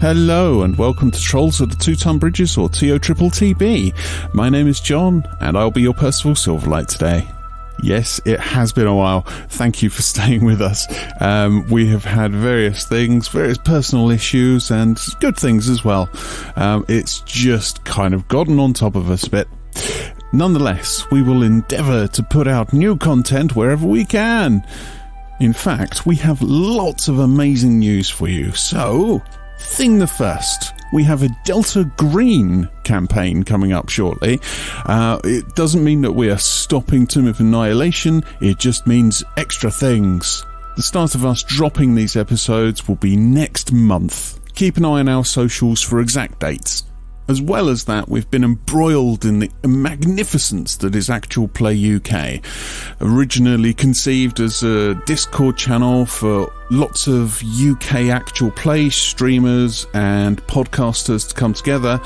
Hello and welcome to Trolls of the Two Tonne Bridges, or TOTTB. My name is John and I'll be your Percival Silverlight today. Yes, it has been a while. Thank you for staying with us. We have had various things, various personal issues and good things as well. It's just kind of gotten on top of us a bit. Nonetheless, we will endeavour to put out new content wherever we can. In fact, we have lots of amazing news for you. So, thing the first, we have a Delta Green campaign coming up shortly. It doesn't mean that we are stopping Tomb of Annihilation, it just means extra things. The start of us dropping these episodes will be next month. Keep an eye on our socials for exact dates. As well as that, we've been embroiled in the magnificence that is Actual Play UK. Originally conceived as a Discord channel for lots of UK Actual Play streamers and podcasters to come together,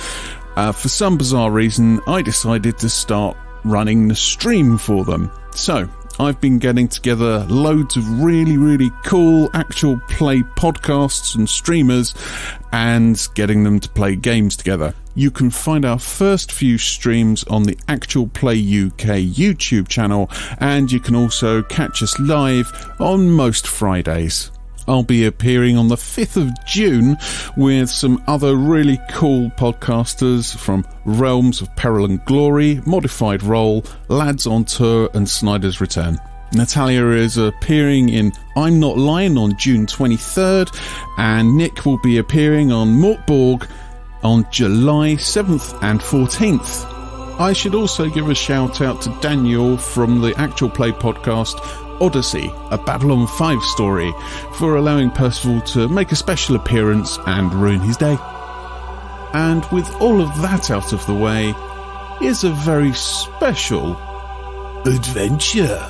for some bizarre reason, I decided to start running the stream for them. So, I've been getting together loads of really cool Actual Play podcasts and streamers and getting them to play games together. You can find our first few streams on the Actual Play UK YouTube channel, and you can also catch us live on most Fridays. I'll be appearing on the 5th of June with some other really cool podcasters from Realms of Peril and Glory, Modified Roll, Lads on Tour and Snyder's Return. Natalia is appearing in I'm Not Lying on June 23rd, and Nick will be appearing on Mortborg on July 7th and 14th. I should also give a shout out to Daniel from the Actual Play podcast Odyssey, a Babylon 5 story, for allowing Percival to make a special appearance and ruin his day. And with all of that out of the way, here's a very special adventure.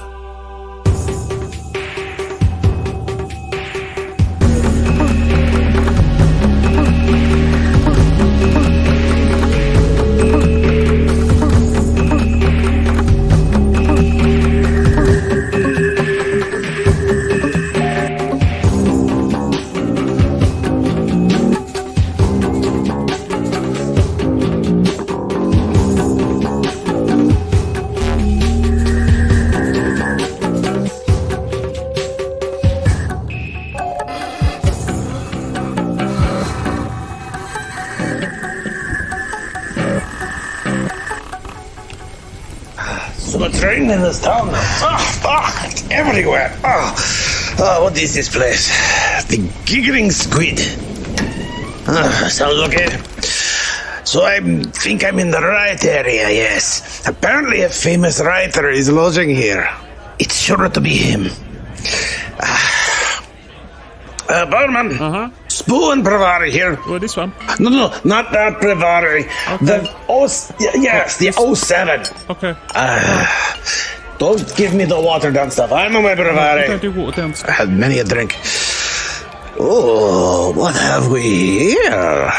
Rain in this town. Everywhere. What is this place? The giggling squid. Sounds okay. So I think I'm in the right area, yes. Apparently a famous writer is lodging here. It's sure to be him. Barman. Spoo and Brevari here. Oh, this one? No, not that Brevari. Okay. The 07. Okay. Don't give me the watered down stuff. I know my Brevari. Don't do watered down stuff. I had many a drink. Oh, what have we here?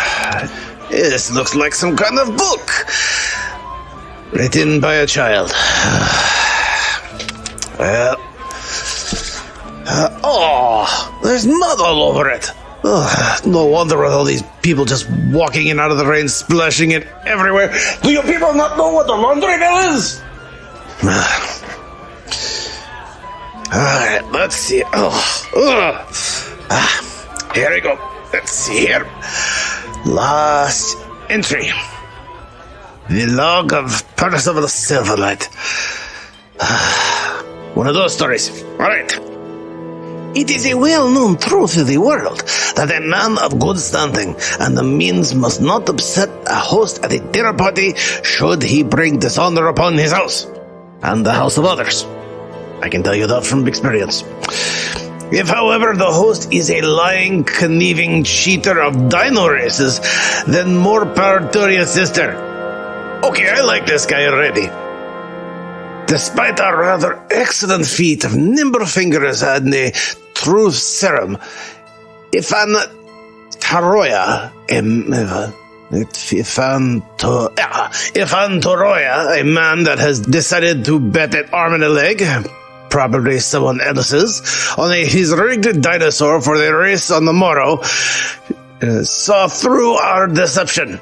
This looks like some kind of book. Written by a child. Well. There's mud all over it. No wonder with all these people just walking in out of the rain, splashing it everywhere. Do you people not know what the laundry bill is? Alright, let's see. Here we go. Let's see here. Last entry. The log of Percival Silverlight. One of those stories. Alright. It is a well-known truth in the world that a man of good standing and the means must not upset a host at a dinner party should he bring dishonor upon his house and the house of others. I can tell you that from experience. If, however, the host is a lying, conniving cheater of dino races, then more power to your sister. Okay, I like this guy already. Despite a rather excellent feat of nimble fingers and a truth serum, Ifan Toroya, Ifan Toroya, a man that has decided to bet an arm and a leg, probably someone else's, on his rigged dinosaur for the race on the morrow, saw through our deception.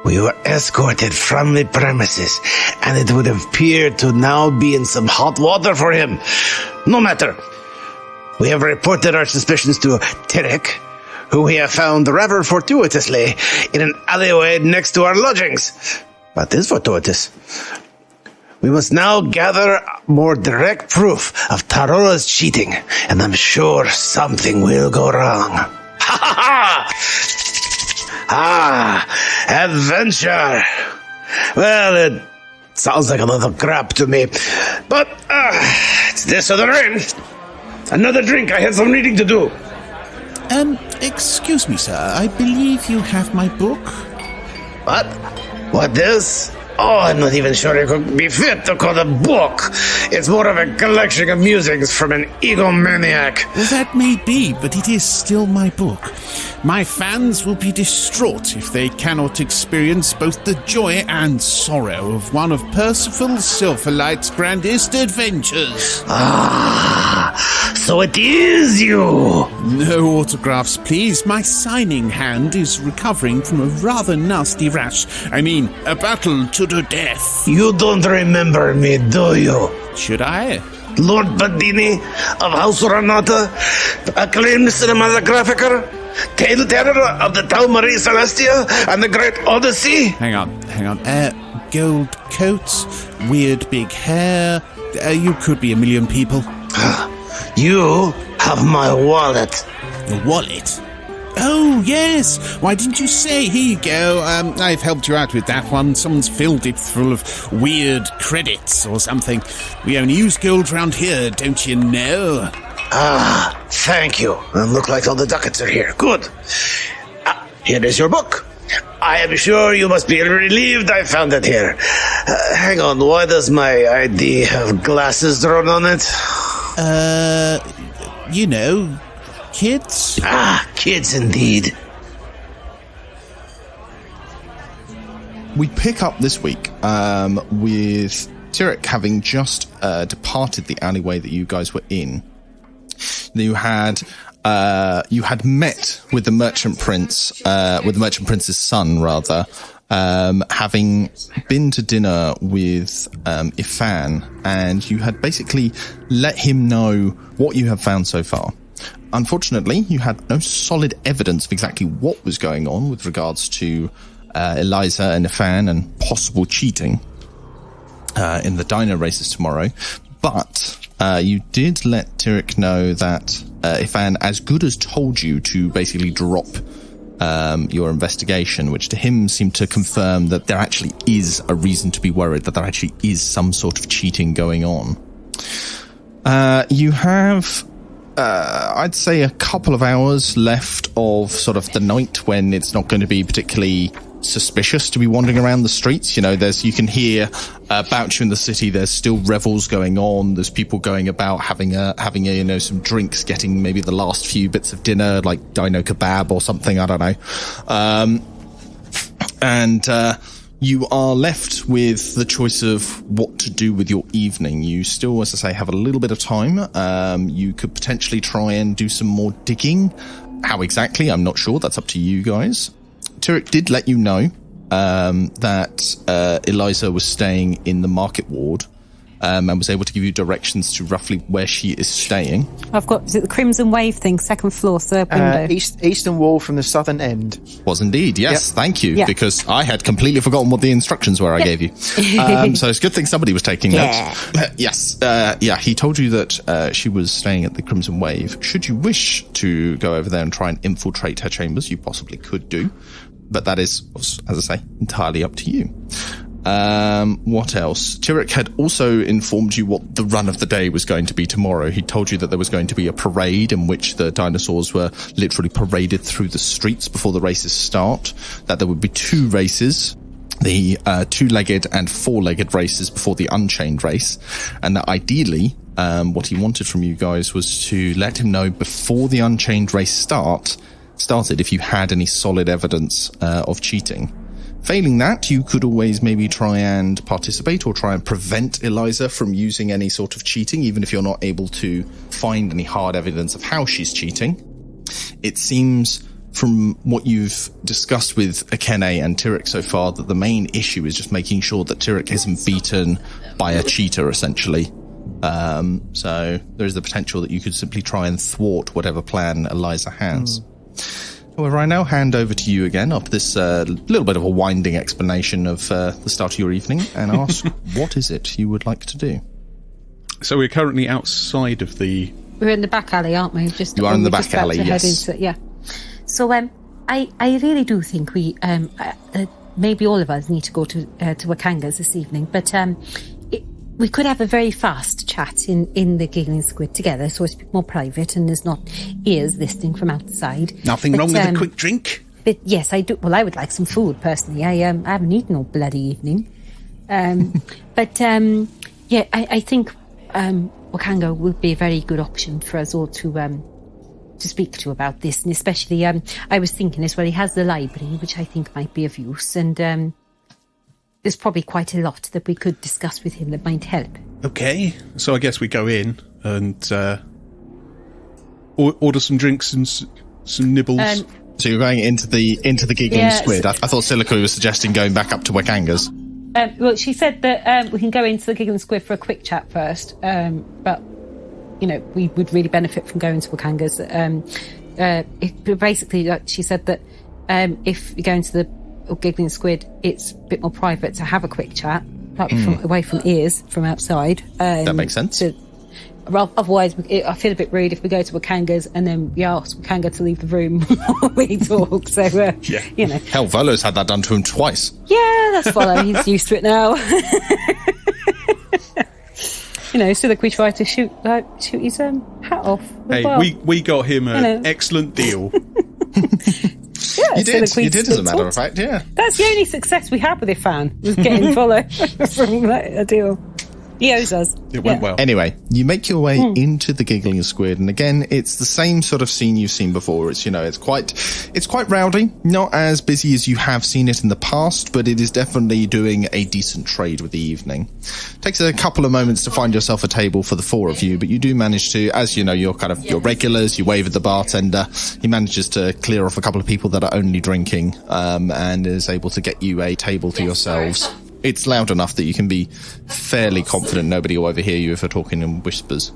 We were escorted from the premises, and it would appear to now be in some hot water for him. No matter. We have reported our suspicions to Tirek, who we have found rather fortuitously in an alleyway next to our lodgings. That is fortuitous. We must now gather more direct proof of Tarora's cheating, and I'm sure something will go wrong. Ha ha ha! Adventure! Well, it sounds like a lot of crap to me, but it's this or the rain. Another drink, I had some reading to do. Excuse me, sir, I believe you have my book. What? What this? Oh, I'm not even sure it could be fit to call it a book. It's more of a collection of musings from an egomaniac. Well, that may be, but it is still my book. My fans will be distraught if they cannot experience both the joy and sorrow of one of Percival Silverlight's grandest adventures. Ah, so it is you. No autographs, please. My signing hand is recovering from a rather nasty rash. I mean, a battle to the death. You don't remember me, do you? Should I? Lord Badini of House Ranata, acclaimed cinematographer, tale-teller of the Tau Marie Celestia and the Great Odyssey. Hang on. Gold coats, weird big hair. You could be a million people. You have my wallet. Your wallet? Oh, yes. Why didn't you say? Here you go. I've helped you out with that one. Someone's filled it full of weird credits or something. We only use gold round here, don't you know? Ah, thank you. Look like all the ducats are here. Good. Here is your book. I am sure you must be relieved I found it here. Hang on, why does my ID have glasses drawn on it? You know, kids? Ah, kids indeed. We pick up this week with Tirek having just departed the alleyway that you guys were in. You had met with the merchant prince, with the merchant prince's son, rather, having been to dinner with Ifan, and you had basically let him know what you have found so far. Unfortunately, you had no solid evidence of exactly what was going on with regards to Eliza and Ifan and possible cheating in the dino races tomorrow, but you did let Tirek know that Ifan as good as told you to basically drop your investigation, which to him seemed to confirm that there actually is a reason to be worried, that there actually is some sort of cheating going on. You have, I'd say, a couple of hours left of sort of the night when it's not going to be particularly suspicious to be wandering around the streets. You know, you can hear about you in the city. There's still revels going on. There's people going about having some drinks, getting maybe the last few bits of dinner, like dino kebab or something. I don't know. And you are left with the choice of what to do with your evening. You still, as I say, have a little bit of time. You could potentially try and do some more digging. How exactly? I'm not sure. That's up to you guys. Tirek did let you know that Eliza was staying in the market ward and was able to give you directions to roughly where she is staying. I've got, is it the Crimson Wave thing, second floor, third window? Eastern wall from the southern end. Was indeed, yes, Yep. Thank you, Yeah. because I had completely forgotten what the instructions were I gave you. So it's a good thing somebody was taking notes. Yes, he told you that she was staying at the Crimson Wave. Should you wish to go over there and try and infiltrate her chambers, you possibly could do. But that is, as I say, entirely up to you. What else? Tirek had also informed you what the run of the day was going to be tomorrow. He told you that there was going to be a parade in which the dinosaurs were literally paraded through the streets before the races start, that there would be 2 races, the 2-legged and 4-legged races before the Unchained race, and that ideally what he wanted from you guys was to let him know before the Unchained race started if you had any solid evidence of cheating. Failing that, you could always maybe try and participate or try and prevent Eliza from using any sort of cheating, even if you're not able to find any hard evidence of how she's cheating. It seems from what you've discussed with Akene and Tyrek so far, that the main issue is just making sure that Tyrek isn't beaten by a cheater, essentially. So there is the potential that you could simply try and thwart whatever plan Eliza has. However, I now hand over to you again after this little bit of a winding explanation of the start of your evening, and ask what is it you would like to do. So we're currently outside of the... We're in the back alley, aren't we? You are in the back alley, yes. Yeah. So I really do think we maybe all of us need to go to Wakangas this evening, but we could have a very fast chat in the Giggling Squid together, so it's a bit more private and there's not ears listening from outside. Nothing wrong with a quick drink? But yes, I do. Well, I would like some food personally. I haven't eaten all bloody evening. But I think Wakanga would be a very good option for us all to speak to about this, and especially I was thinking as well, he has the library, which I think might be of use, and there's probably quite a lot that we could discuss with him that might help. Okay, so I guess we go in and order some drinks and some nibbles. So you're going into the Giggling Squid. I thought Silico was suggesting going back up to Wakangas. Well, she said that we can go into the Giggling Squid for a quick chat first, but we would really benefit from going to Wakangas. Basically, she said that if you go into the Giggling Squid, it's a bit more private to have a quick chat, away from ears, from outside. That makes sense. Otherwise, I feel a bit rude if we go to Wakangas and then we ask Wakanga to leave the room while we talk. So, Hell, Volo's had that done to him twice. Yeah, that's Volo. He's used to it now. So that we try to shoot his hat off. Hey, well. we got him an excellent deal. You did, as a matter of fact, yeah. That's the only success we had with Ifan, was getting Volo from a deal. He owes us. It went well. Anyway, you make your way into the Giggling Squid, and again, it's the same sort of scene you've seen before. It's it's quite rowdy, not as busy as you have seen it in the past, but it is definitely doing a decent trade with the evening. Takes a couple of moments to find yourself a table for the four of you, but you do manage to, as you know, your regulars. You wave at the bartender. He manages to clear off a couple of people that are only drinking, and is able to get you a table to yourselves. It's loud enough that you can be fairly confident nobody will overhear you if you're talking in whispers.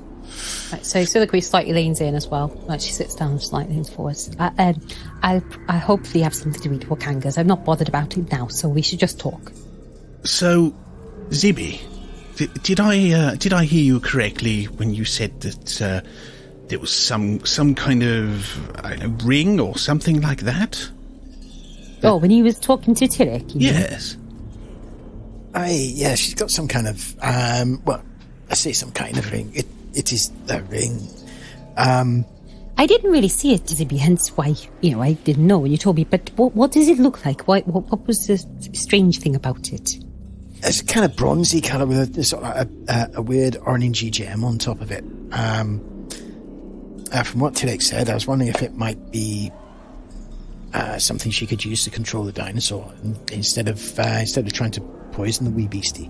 Right, so Siliqui slightly leans in as well. Like she sits down, slightly leans forwards. I hopefully have something to eat Wakangas. I'm not bothered about it now, so we should just talk. So, Zibby, did I hear you correctly when you said that there was some kind of ring or something like that? Oh, when he was talking to Tyrek? Yes. Yeah, she's got some kind of, I say some kind of ring. It is the ring. I didn't really see it, Zibby, hence why, I didn't know when you told me, but what does it look like? What was the strange thing about it? It's a kind of bronzy colour with a sort of a weird orangey gem on top of it. From what Tyrek said, I was wondering if it might be something she could use to control the dinosaur instead of trying to poison the wee beastie.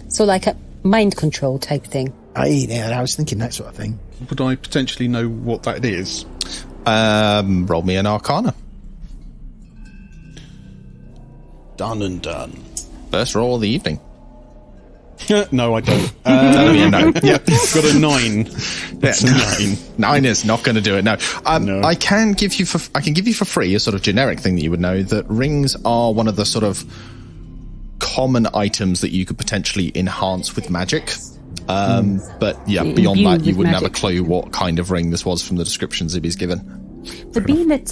So like a mind control type thing? Yeah, I was thinking that sort of thing. Would I potentially know what that is? Roll me an Arcana. Done and done. First roll of the evening. No, I don't. That'll be a no. Yep. Got a 9. That's a 9. 9 is not going to do it. No. No. I can give you for free a sort of generic thing that you would know, that rings are one of the sort of common items that you could potentially enhance with magic. But yeah, beyond that, you wouldn't have a clue what kind of ring this was from the description Zibby's given. But being that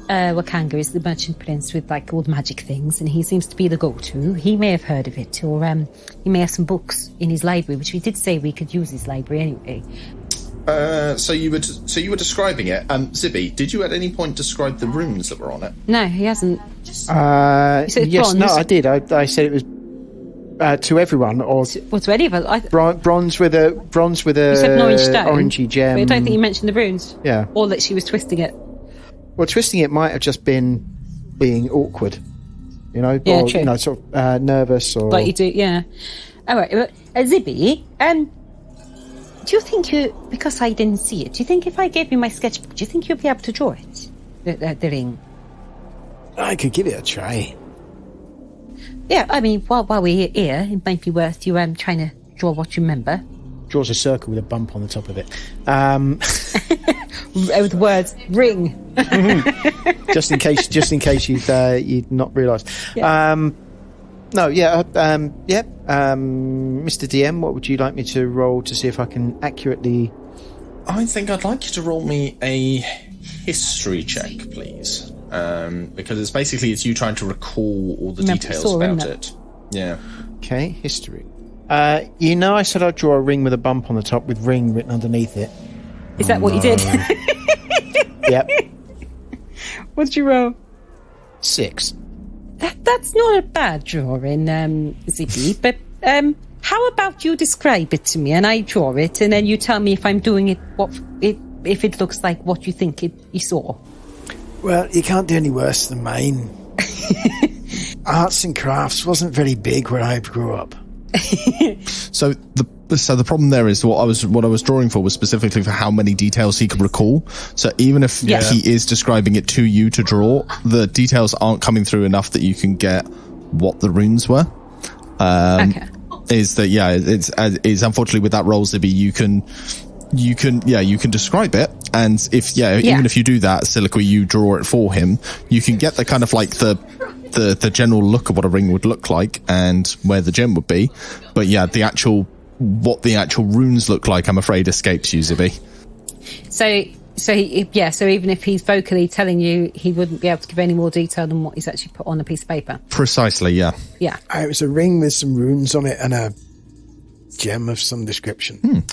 Wakanga is the merchant prince with like all the magic things, and he seems to be the go-to, he may have heard of it, or he may have some books in his library, which we did say we could use his library anyway. So you were describing it. Zibby, did you at any point describe the runes that were on it? No, he hasn't. Yes, bronze. no, I did. I said it was to everyone, or to any of us. bronze with a You said an orange stone, orangey gem. But I don't think you mentioned the runes. Yeah, or that she was twisting it. Well, twisting it might have just been being awkward, Yeah, or true. Sort of nervous, or like you do. Yeah. All right, Zibby. Do you think because I didn't see it, do you think if I gave you my sketchbook, do you think you'll be able to draw it? the ring? I could give it a try. Yeah, I mean, while we're here, it might be worth you trying to draw what you remember. Draws a circle with a bump on the top of it. With words, ring. just in case you'd not realised. Yeah. Mr. DM, what would you like me to roll to see if I can accurately... I think I'd like you to roll me a history check, please. Because it's you trying to recall all the details about it. Yeah. Okay, history. I said I'd draw a ring with a bump on the top with ring written underneath it. Is that what you did? Yep. What did you roll? 6. That's not a bad drawing, Zippy, but how about you describe it to me and I draw it and then you tell me if I'm doing it, if it looks like what you think you saw? Well, you can't do any worse than mine. Arts and crafts wasn't very big where I grew up. So the problem there is what I was drawing for was specifically for how many details he could recall. So even if he is describing it to you to draw, the details aren't coming through enough that you can get what the runes were. Okay. Is that it's unfortunately with that roll, Zibby, you can describe it, and even if you do that, Siliqui, you draw it for him, you can get the kind of like the general look of what a ring would look like and where the gem would be, but what the actual runes look like, I'm afraid, escapes you, Zibby. So even if he's vocally telling you, he wouldn't be able to give any more detail than what he's actually put on a piece of paper. Precisely, yeah. Yeah. It was a ring with some runes on it and a gem of some description.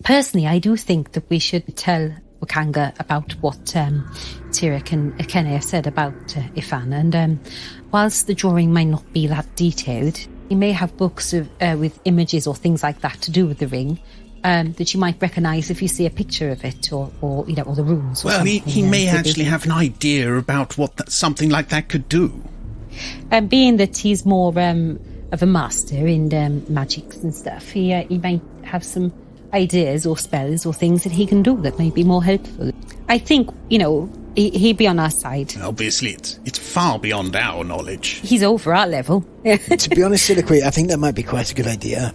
Personally, I do think that we should tell Wakanga about what Tirek and Akene have said about Ifan. And whilst the drawing might not be that detailed, he may have books with images or things like that to do with the ring that you might recognise if you see a picture of it or the runes. Or well, he may actually have an idea about what something like that could do. Being that he's more of a master in magics and stuff, he might have some ideas or spells or things that he can do that may be more helpful. I think, he'd be on our side. Obviously, it's far beyond our knowledge. He's over our level. To be honest, Siliqui, I think that might be quite a good idea.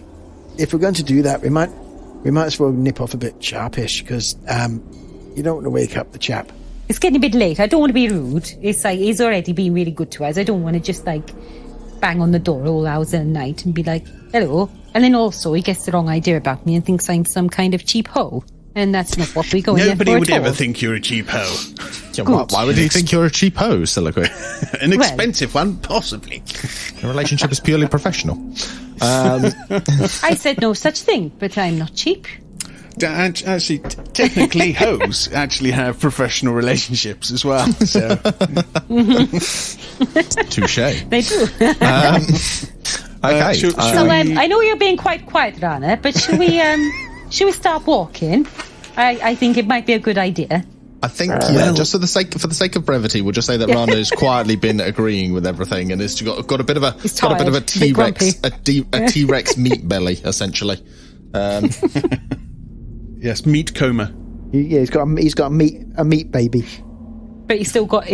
If we're going to do that, we might as well nip off a bit sharpish, because you don't want to wake up the chap. It's getting a bit late. I don't want to be rude. It's like he's already been really good to us. I don't want to just bang on the door all hours of the night and be like, hello. And then also he gets the wrong idea about me and thinks I'm some kind of cheap hoe. And that's not what we're going there for. Nobody would at ever all. think you're a cheap hoe. Why would he think you're a cheap hoe, Siliqui? An expensive one, possibly. The relationship is purely professional. I said no such thing, but I'm not cheap. Actually, technically, hoes actually have professional relationships as well. So, touche. They do. Okay. I know you're being quite quiet, Rana, but should we start walking? I think it might be a good idea. I think, just for the sake of brevity, we'll just say that Rana's quietly been agreeing with everything and has got a bit of a T-Rex, a T-Rex meat belly, essentially. Yes, meat coma. He's got a meat baby. But he's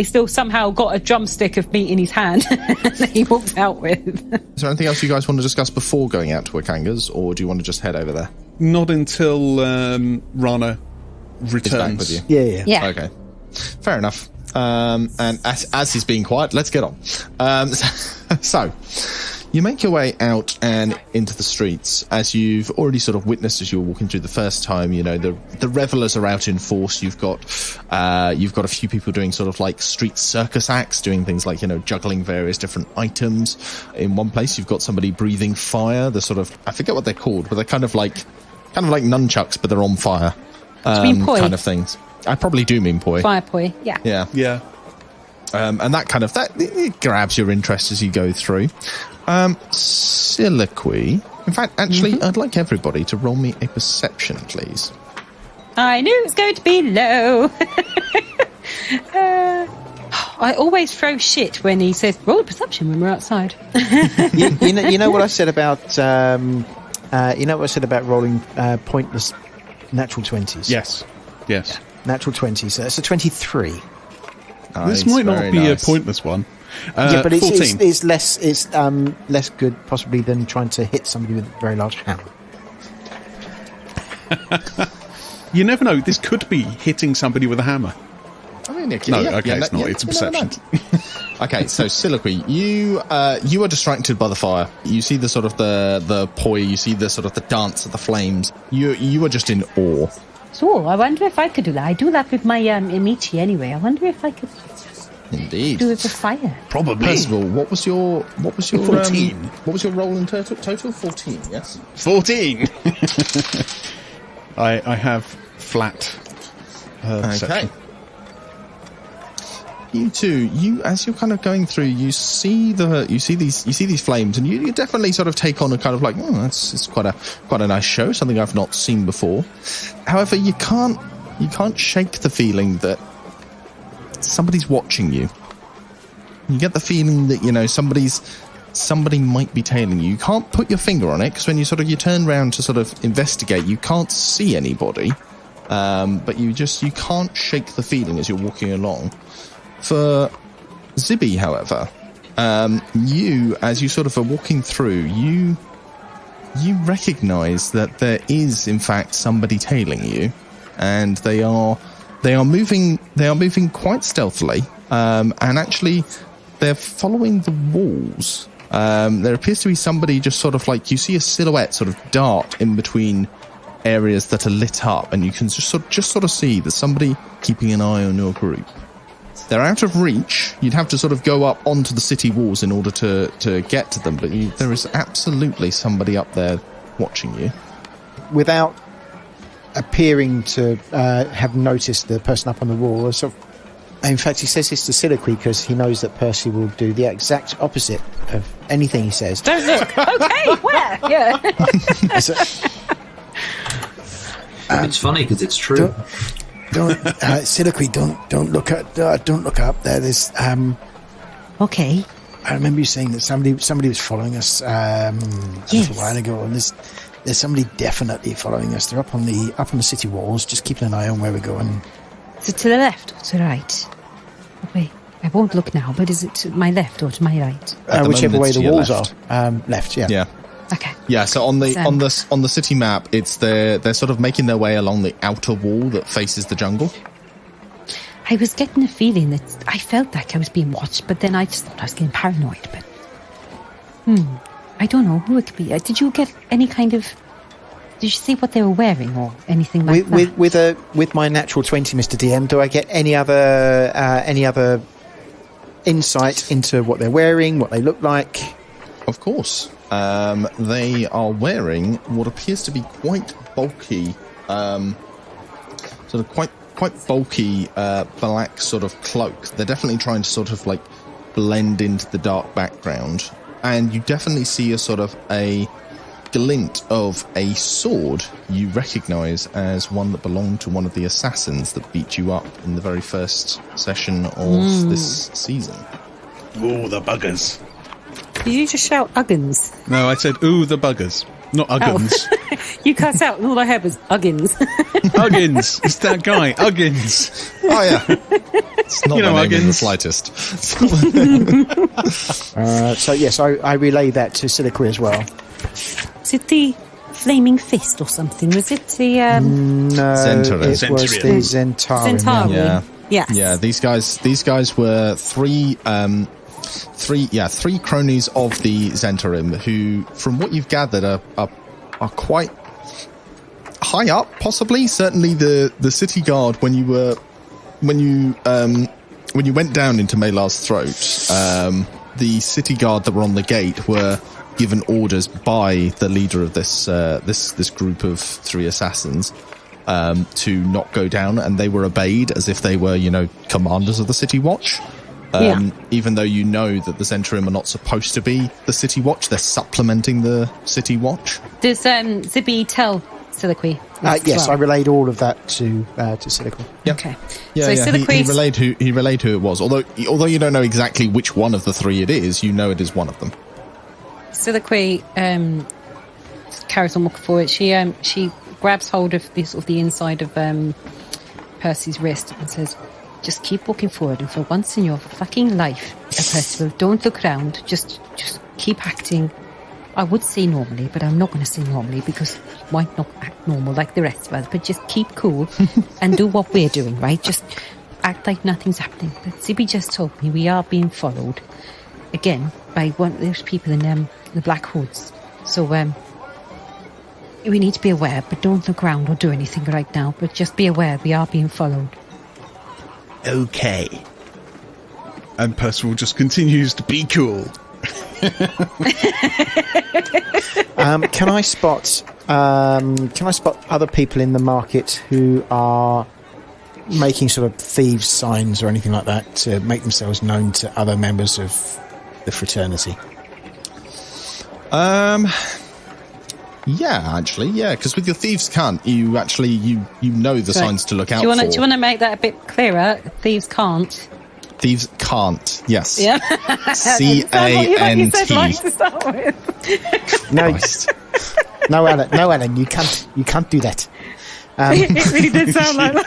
still somehow got a drumstick of meat in his hand that he walks out with. Is there anything else you guys want to discuss before going out to Wakangas, or do you want to just head over there? Not until Rana returns. Back with you. Yeah. Okay, fair enough. And as he's being quiet, let's get on. So you make your way out and into the streets, as you've already sort of witnessed as you were walking through the first time. The revelers are out in force. You've got a few people doing sort of like street circus acts, doing things like juggling various different items. In one place, you've got somebody breathing fire. They're sort of, I forget what they're called, but they're kind of like nunchucks, but they're on fire. Kind of things. I probably do mean poi. Fire poi, yeah. Yeah. And that it grabs your interest as you go through. Siliqui. In fact, actually, I'd like everybody to roll me a perception, please. I knew it was going to be low. I always throw shit when he says roll a perception when we're outside. you know what I said about rolling pointless natural 20s. Yes. Natural 20, so that's a 23. This Nice, might not very be nice. a pointless one. Yeah, but 14. it's less good possibly than trying to hit somebody with a very large hammer. You never know. This could be hitting somebody with a hammer. I mean, No, okay, it's not. It's a perception. Okay, so Soliloquy, you are distracted by the fire. You see the sort of the poi. You see the sort of the dance of the flames. You are just in awe. So, I wonder if I could do that. I do that with my Amici anyway. I wonder if I could Indeed. do it with fire. Probably. First of all, what was your 14. What was your roll in total? 14, yes. 14. I have flat. Okay. Perception. You two, as you're kind of going through, you see these flames, and you definitely sort of take on a kind of like, it's quite a nice show, something I've not seen before. However, you can't shake the feeling that somebody's watching you. You get the feeling that somebody might be tailing you. You can't put your finger on it because when you turn around to sort of investigate, you can't see anybody, but you can't shake the feeling as you're walking along. For Zibby, however, you, as you sort of are walking through, you recognise that there is, in fact, somebody tailing you, and they are moving quite stealthily, and actually they're following the walls. There appears to be somebody just sort of like, you see a silhouette sort of dart in between areas that are lit up, and you can just sort of see there's somebody keeping an eye on your group. They're out of reach. You'd have to sort of go up onto the city walls in order to get to them, but there is absolutely somebody up there watching you. Without appearing to have noticed the person up on the wall, in fact, he says this to Soliloquy because he knows that Percy will do the exact opposite of anything he says. Don't look. Okay, where? Yeah. It's funny because it's true. Don't Soliloquy, don't look up there. There's Okay. I remember you saying that somebody was following us a little while ago, and there's somebody definitely following us. They're up on the city walls, just keeping an eye on where we're going. Is it to the left or to the right? Wait, I won't look now, but is it to my left or to my right? Whichever way it's the to your walls left. are. Left, yeah. Yeah. Okay. Yeah, so on the city map, it's they're sort of making their way along the outer wall that faces the jungle. I was getting a feeling that I felt like I was being watched, but then I just thought I was getting paranoid. But I don't know who it could be. Did you get any kind of? Did you see what they were wearing or anything like that? With my natural 20, Mr. DM, do I get any other insight into what they're wearing, what they look like? Of course. They are wearing what appears to be quite bulky, sort of quite bulky black sort of cloak. They're definitely trying to sort of like blend into the dark background, and you definitely see a sort of a glint of a sword you recognise as one that belonged to one of the assassins that beat you up in the very first session of this season. Oh, the buggers. Did you just shout Uggins? No, I said, ooh, the buggers. Not Uggins. You cut out and all I heard was Uggins. Uggins. It's that guy, Uggins. Oh yeah, it's not my name in the slightest. So yes, I relay that to Soliloquy as well. Was it the Flaming Fist or something? Was it the... No, Zentarin. it was the Zentarin. Zentarin. Yeah. Yes. Yeah, these guys were three cronies of the Zentarim who, from what you've gathered, are quite high up, possibly. Certainly the city guard when you went down into Malar's throat, the city guard that were on the gate were given orders by the leader of this group of three assassins to not go down, and they were obeyed as if they were, commanders of the City Watch. Even though you know that the Zentarim are not supposed to be the City Watch, they're supplementing the City Watch. Does Zibby tell Soliloquy? Yes, I relayed all of that to Soliloquy. Yeah. Okay. Yeah, So yeah. Soliloquy... He relayed who it was. Although you don't know exactly which one of the three it is, you know it is one of them. Soliloquy carries on walking forward. She grabs hold of the inside of Percy's wrist and says, just keep walking forward, and for once in your fucking life, Percival, don't look around, just keep acting, I would say normally, but I'm not going to say normally because you might not act normal like the rest of us, but just keep cool and do what we're doing, right? Just act like nothing's happening. But Zibby just told me we are being followed, again, by one of those people in the Black Hoods. So, we need to be aware, but don't look around or do anything right now. But just be aware we are being followed. Okay. And Percival just continues to be cool. Can I spot other people in the market who are making sort of thieves signs or anything like that to make themselves known to other members of the fraternity? Yeah, actually, yeah, because with your Thieves CANT, you actually you know the signs to look out for. Do you want to make that a bit clearer? Thieves can't. Thieves CANT, yes. Yeah. CANT. No, Alan, you can't do that. It really did sound like that.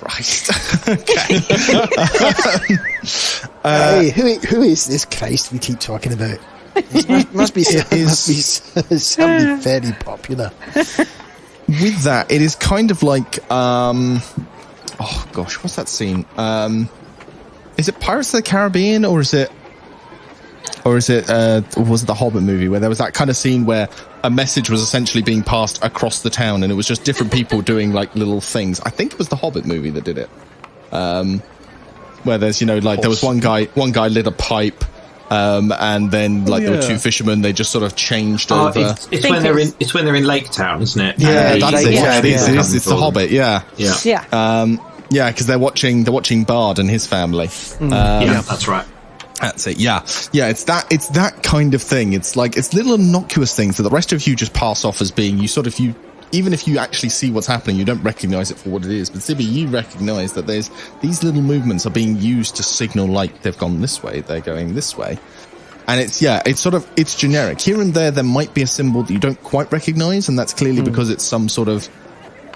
Christ. Okay. Hey, who is this Christ we keep talking about? It must be somebody fairly popular. With that, it is kind of like, oh gosh, what's that scene? Is it Pirates of the Caribbean, or was it the Hobbit movie, where there was that kind of scene where a message was essentially being passed across the town, and it was just different people doing like little things. I think it was the Hobbit movie that did it. Where there's, there was one guy lit a pipe. And then, there were two fishermen. They just sort of changed over. It's when they're in Lake Town, isn't it? Yeah, that's it. Yeah, it's the Hobbit. Yeah. Because they're watching Bard and his family. Yeah, that's right. That's it. Yeah. It's that kind of thing. It's like it's little innocuous things that the rest of you just pass off as being even if you actually see what's happening, you don't recognize it for what it is. But Zibby, you recognize that there's these little movements are being used to signal like they've gone this way, they're going this way. And it's generic. Here and there might be a symbol that you don't quite recognize, and that's clearly because it's some sort of,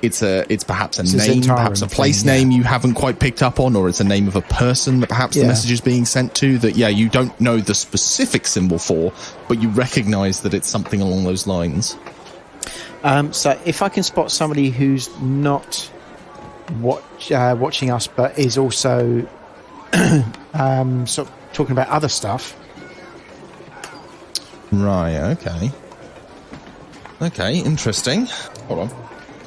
it's perhaps a name, perhaps a place name you haven't quite picked up on, or it's a name of a person that perhaps the message is being sent to that, you don't know the specific symbol for, but you recognize that it's something along those lines. So if I can spot somebody who's not watching us, but is also sort of talking about other stuff. Right, okay, interesting. Hold on.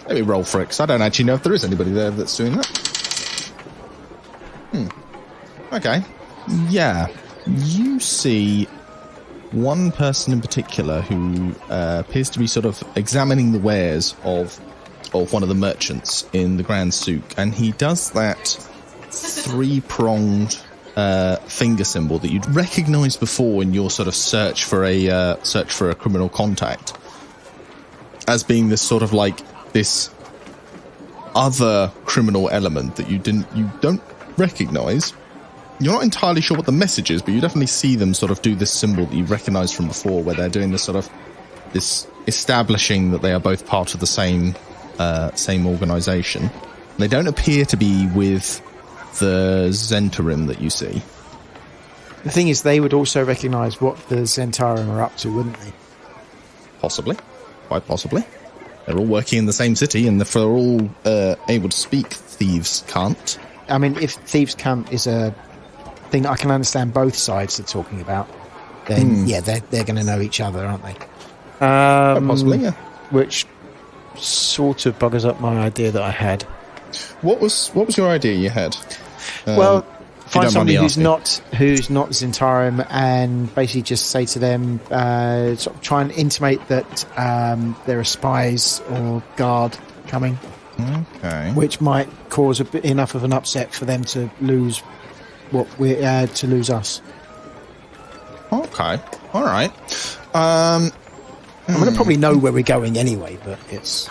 Let me roll for it, because I don't actually know if there is anybody there that's doing that. Okay. Yeah. You see one person in particular who appears to be sort of examining the wares of one of the merchants in the Grand Souk, and he does that three-pronged finger symbol that you'd recognise before in your sort of search for a criminal contact, as being this sort of like this other criminal element that you don't recognise. You're not entirely sure what the message is, but you definitely see them sort of do this symbol that you've recognised from before, where they're doing this sort of this establishing that they are both part of the same organisation. They don't appear to be with the Zentarim that you see. The thing is, they would also recognise what the Zentarim are up to, wouldn't they? Possibly, quite possibly. They're all working in the same city, and they're all able to speak Thieves CANT. I mean, if Thieves CANT is a thing that I can understand both sides are talking about, then they're going to know each other, aren't they? Possibly, yeah. Which sort of buggers up my idea that I had. What was your idea you had? Find somebody who's not Zentarim, and basically just say to them, sort of try and intimate that there are spies or guard coming. Okay. Which might cause enough of an upset for them to lose to lose us. Okay. All right. I'm going to probably know where we're going anyway, but it's.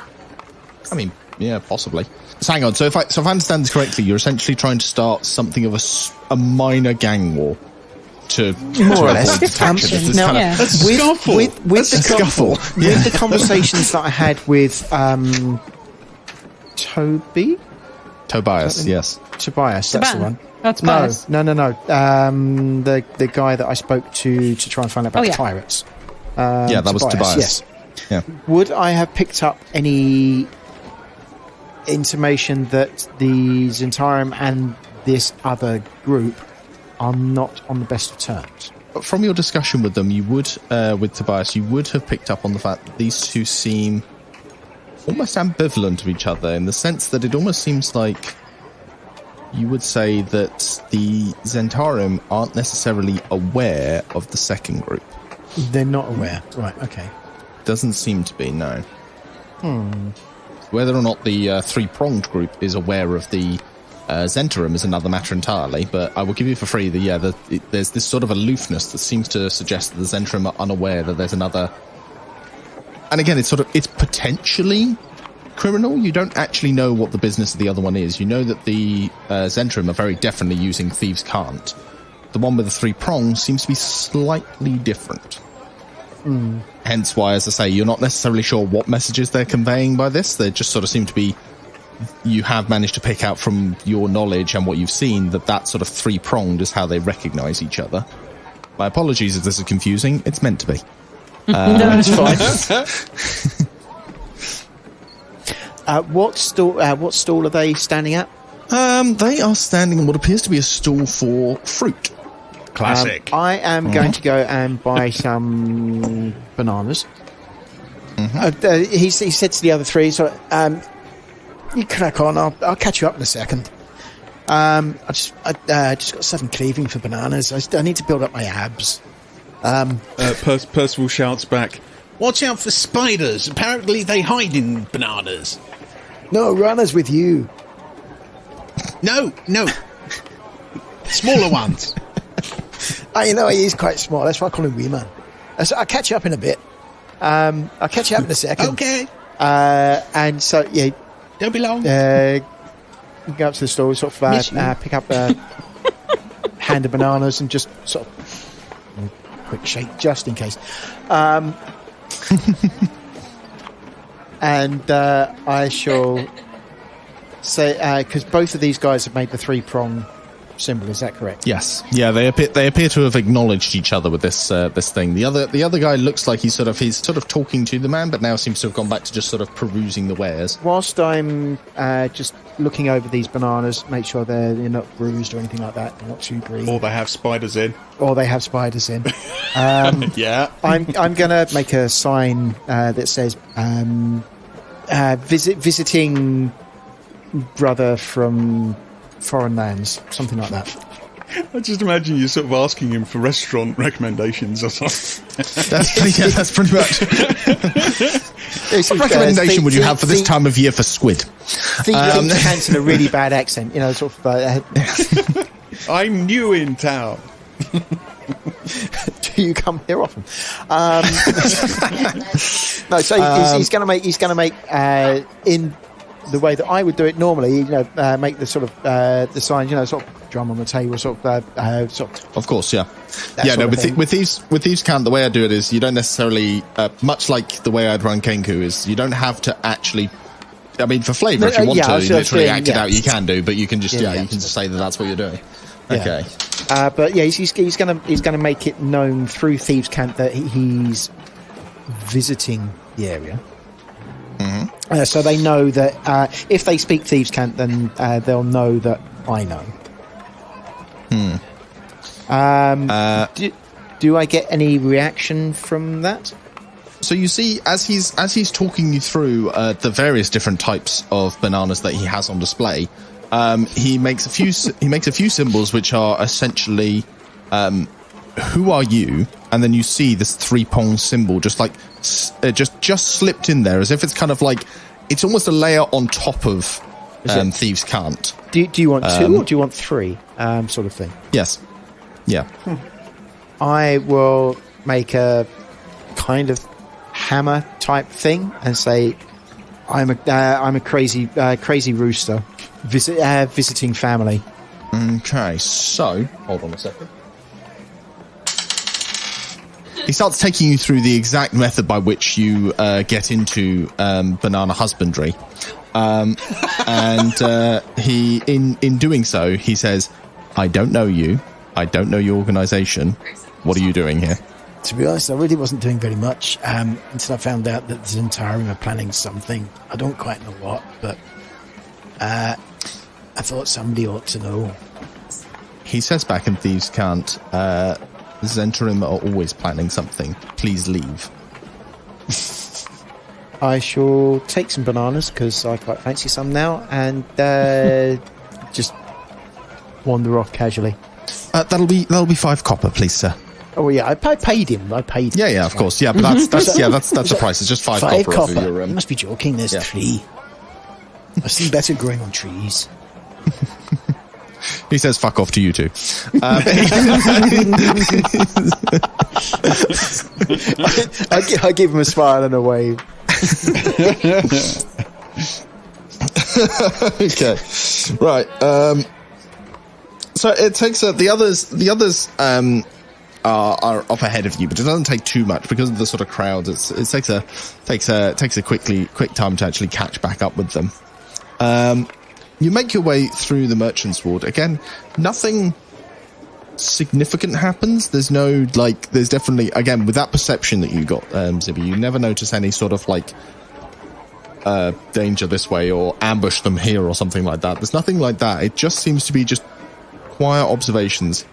I mean, yeah, possibly. So hang on. So if I understand this correctly, you're essentially trying to start something of a minor gang war to more or less with the conversations that I had with Toby? Tobias, yes. Tobias, that's the one. Oh, Tobias. No. The guy that I spoke to try and find out about the pirates. Yeah, that was Tobias. Yes. Yeah. Would I have picked up any intimation that the Zentarum and this other group are not on the best of terms? From your discussion with them, you would, with Tobias, you would have picked up on the fact that these two seem almost ambivalent to each other, in the sense that it almost seems like you would say that the Zentarum aren't necessarily aware of the second group. They're not aware. Right, okay. Doesn't seem to be, no. Whether or not the three-pronged group is aware of the Zentarum is another matter entirely, but I will give you for free there's this sort of aloofness that seems to suggest that the Zentarum are unaware that there's another. And again, it's potentially criminal. You don't actually know what the business of the other one is. You know that the Zentarum are very definitely using Thieves' CANT. The one with the three prongs seems to be slightly different. Hence why, as I say, you're not necessarily sure what messages they're conveying by this. They just sort of seem to be, you have managed to pick out from your knowledge and what you've seen that sort of three-pronged is how they recognize each other. My apologies if this is confusing. It's meant to be. No, it's fine. What stall are they standing at? They are standing on what appears to be a stall for fruit. Classic. I am going to go and buy some bananas. He said to the other three, so you crack on. I'll catch you up in a second. I just got 7 cleaving for bananas. I need to build up my abs. Percival shouts back, "Watch out for spiders. Apparently they hide in bananas." No, runners with you. No. Smaller ones. You know, he is quite small. That's why I call him Wee Man. So I'll catch you up in a bit. I'll catch you up in a second. Okay. And so, yeah. Don't be long. Go up to the store, sort of pick up a hand of bananas and just sort of quick shake just in case. And I shall say, because both of these guys have made the 3-prong symbol, is that correct? Yes. Yeah, they appear to have acknowledged each other with this thing. The other guy looks like he's sort of talking to the man, but now seems to have gone back to just sort of perusing the wares. Whilst I'm just looking over these bananas, make sure they're not bruised or anything like that, they're not too green. Or they have spiders in. Yeah. I'm going to make a sign that says visiting brother from foreign lands, something like that. I just imagine you sort of asking him for restaurant recommendations or something. That's pretty much. What recommendation would you have for this time of year for squid? Thieves in a really bad accent, you know, sort of. I'm new in town. Do you come here often? No, so he's going to make in the way that I would do it normally, you know, make the sort of the signs, you know, sort of drum on the table, sort of. Of course, yeah, yeah. No, with these CANT, the way I do it is you don't necessarily, much like the way I'd run Kenku, is you don't have to actually. I mean, for flavour, if you want to literally act it out, you can do, but you can just you can just say that that's what you're doing. Okay. But yeah, he's gonna make it known through Thieves' CANT that he's visiting the area. So they know that if they speak Thieves' CANT, then they'll know that I know. Do I get any reaction from that? So you see, as he's talking you through the various different types of bananas that he has on display, he makes a few symbols which are essentially who are you, and then you see this 3-prong symbol just like just slipped in there, as if it's kind of like it's almost a layer on top of Thieves' CANT. Do you want 2 or do you want 3 sort of thing? Yes. Yeah. I will make a kind of hammer type thing and say, I'm a crazy rooster visiting family. Okay, so hold on a second. starts taking you through the exact method by which you get into banana husbandry. And he, in doing so, he says, I don't know you. I don't know your organisation. What are you doing here? To be honest, I really wasn't doing very much until I found out that the Zentarim are planning something. I don't quite know what, but I thought somebody ought to know. He says back in Thieves CANT, Zentarim are always planning something. Please leave. I shall take some bananas, because I quite fancy some now, and just wander off casually. That'll be 5 copper, please, sir. Oh yeah, I paid him. Yeah, of course. Yeah, but that's the price. It's just 5 5 copper. copper. Your, You must be joking. There's 3. I've seen better growing on trees. He says, "Fuck off" to you too. I give him a smile and a wave. Okay, right. So it takes the others are up ahead of you, but it doesn't take too much because of the sort of crowd. It takes a quick time to actually catch back up with them. You make your way through the merchant's ward. Again, nothing significant happens. There's definitely, again, with that perception that you got, Zibby, you never notice any sort of danger this way or ambush them here or something like that. There's nothing like that. It just seems to be just quiet observations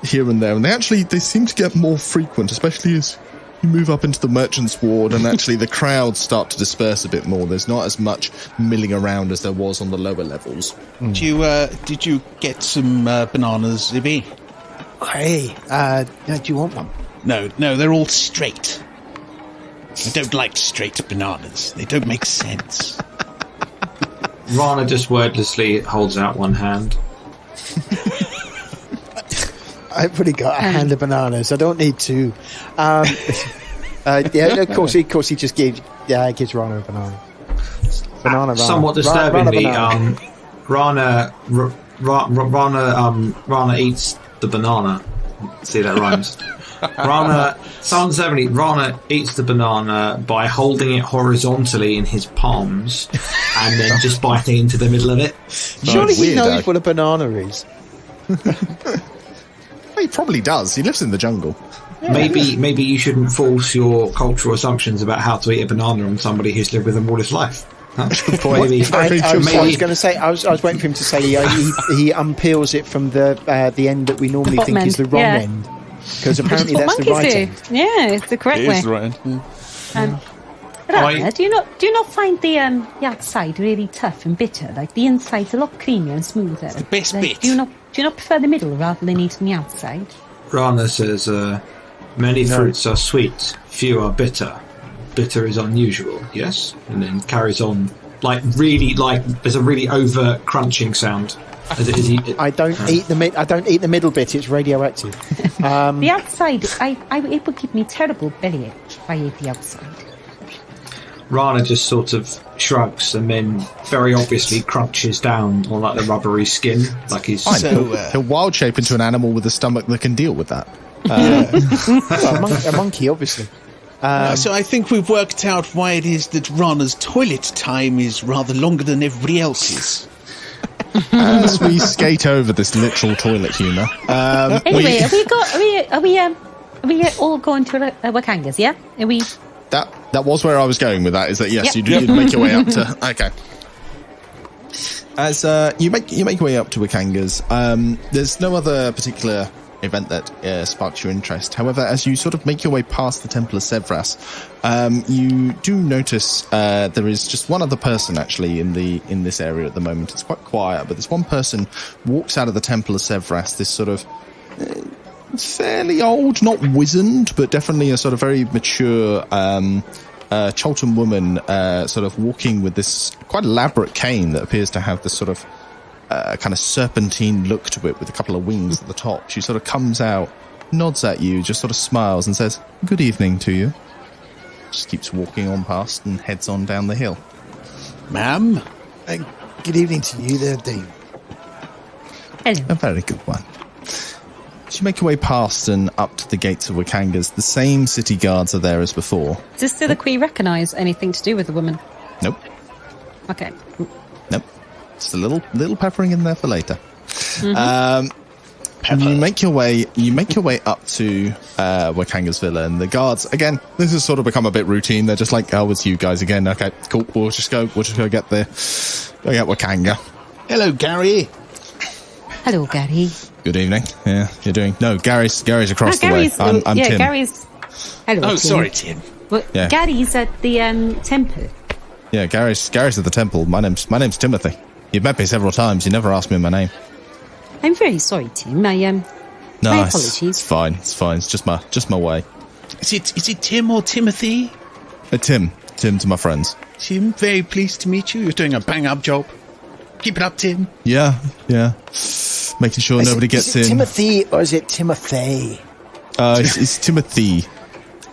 here and there, and they seem to get more frequent, especially as you move up into the merchant's ward and actually the crowds start to disperse a bit more. There's not as much milling around as there was on the lower levels. Did you get some bananas, Zibby? Hey, do you want one? No, they're all straight. I don't like straight bananas. They don't make sense. Rana just wordlessly holds out one hand. I've already got a hand of bananas. I don't need to. Of course he just gives Rana a banana. Rana. Somewhat disturbingly, Rana eats the banana. See, that rhymes. Rana eats the banana by holding it horizontally in his palms and then just biting into the middle of it. Surely he knows what a banana is. He probably does. He lives in the jungle. Yeah. Maybe you shouldn't force your cultural assumptions about how to eat a banana on somebody who's lived with them all his life. That's the point. I was going to say. I was waiting for him to say he unpeels it from the end that we normally think is the wrong end, because apparently that's the right end. Yeah, it's the correct way. It is the right end. Rana, do you not find the outside really tough and bitter? Like the inside's a lot creamier and smoother. The best bit. Do you not prefer the middle rather than eating the outside? Rana says, many fruits are sweet, few are bitter. Bitter is unusual, yes? And then carries on, there's a really over crunching sound. I don't eat the middle bit, it's radioactive. The outside, it would give me terrible bellyache if I ate the outside. Rana just sort of shrugs and then very obviously crunches down on the rubbery skin, like he's he'll wild shape into an animal with a stomach that can deal with that. A monkey, obviously. So I think we've worked out why it is that Rana's toilet time is rather longer than everybody else's. As we skate over this literal toilet humour. Anyway, are we all going to Wakangas? Yeah, are we? That was where I was going with that. Is that yes? Yep. You'd make your way up to okay. As you make your way up to Wakangas, there's no other particular event that sparks your interest. However, as you sort of make your way past the Temple of Sevras, you do notice there is just one other person actually in this area at the moment. It's quite quiet, but this one person walks out of the Temple of Sevras. This sort of fairly old, not wizened, but definitely a sort of very mature Cholton woman, sort of walking with this quite elaborate cane that appears to have this sort of kind of serpentine look to it with a couple of wings at the top. She sort of comes out, nods at you, just sort of smiles and says, "Good evening to you." Just keeps walking on past and heads on down the hill. Ma'am? Good evening to you there, Dean. Hello. A very good one. As you make your way past and up to the gates of Wakangas, the same city guards are there as before. Does Silicui recognise anything to do with the woman? Nope. Okay. Nope. Just a little peppering in there for later. Mm-hmm. And you make your way up to Wakanga's villa, and the guards again. This has sort of become a bit routine. They're just like, "Oh, it's you guys again. Okay, cool. We'll just go get Wakanga." Hello, Gary. Hello, Gary. Good evening. Yeah, you're doing. No, Gary's across the way. I'm Tim. Gary's. Hello. Oh, Tim. sorry, Tim. Well, Yeah. Gary's at the temple. Yeah, Gary's at the temple. My name's Timothy. You've met me several times. You never asked me my name. I'm very sorry, Tim. My No, apologies. It's fine. It's fine. It's just my way. Is it Tim or Timothy? Tim to my friends. Tim, very pleased to meet you. You're doing a bang-up job. Keep it up, Tim. Yeah. Making sure nobody gets in. Timothy or is it Timothy? It's Timothy.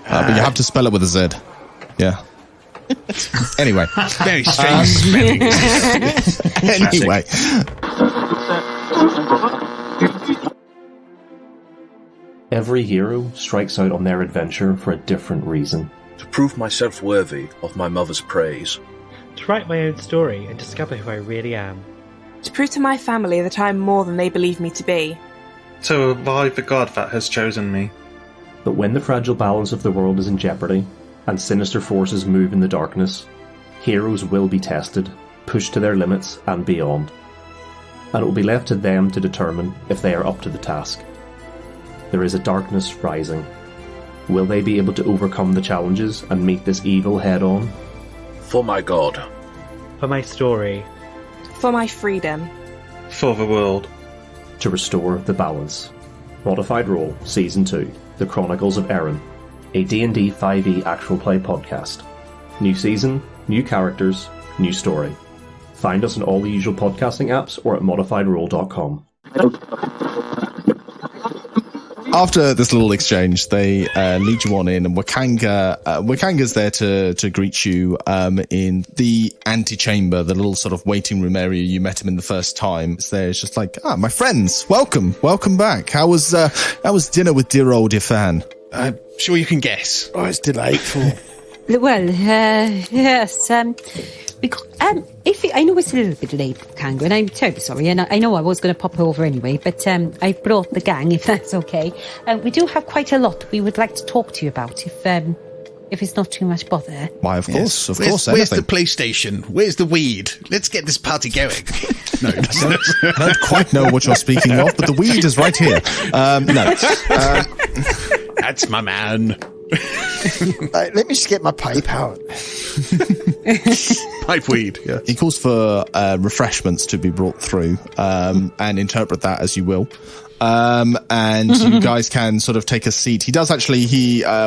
But you have to spell it with a Z. Yeah. Anyway. Very strange spelling. Anyway. Every hero strikes out on their adventure for a different reason. To prove myself worthy of my mother's praise. To write my own story and discover who I really am. To prove to my family that I am more than they believe me to be. To revive the god that has chosen me. But when the fragile balance of the world is in jeopardy, and sinister forces move in the darkness, heroes will be tested, pushed to their limits and beyond. And it will be left to them to determine if they are up to the task. There is a darkness rising. Will they be able to overcome the challenges and meet this evil head-on? For my god. For my story. For my freedom. For the world. To restore the balance. Modified Role Season 2, The Chronicles of Erin, a D&D 5e actual play podcast. New season, new characters, new story. Find us on all the usual podcasting apps or at modifiedrole.com. After this little exchange, they lead you on in, and Wakanga's there to greet you in the antechamber, the little sort of waiting room area you met him in the first time. It's there. It's just like, my friends, welcome back. How was dinner with dear old Ifan? I'm sure you can guess. Oh, it's delightful. Well, yes. Because, I know it's a little bit late, Kanga, and I'm terribly sorry, and I know I was going to pop over anyway, but I brought the gang, if that's okay. We do have quite a lot we would like to talk to you about, if it's not too much bother. Why, of course, of course. Where's the PlayStation? Where's the weed? Let's get this party going. No, I don't quite know what you're speaking of, but the weed is right here. No. That's my man. Let me just get my pipe out. Pipe weed, yeah. He calls for refreshments to be brought through, and interpret that as you will. And you guys can sort of take a seat. He does actually.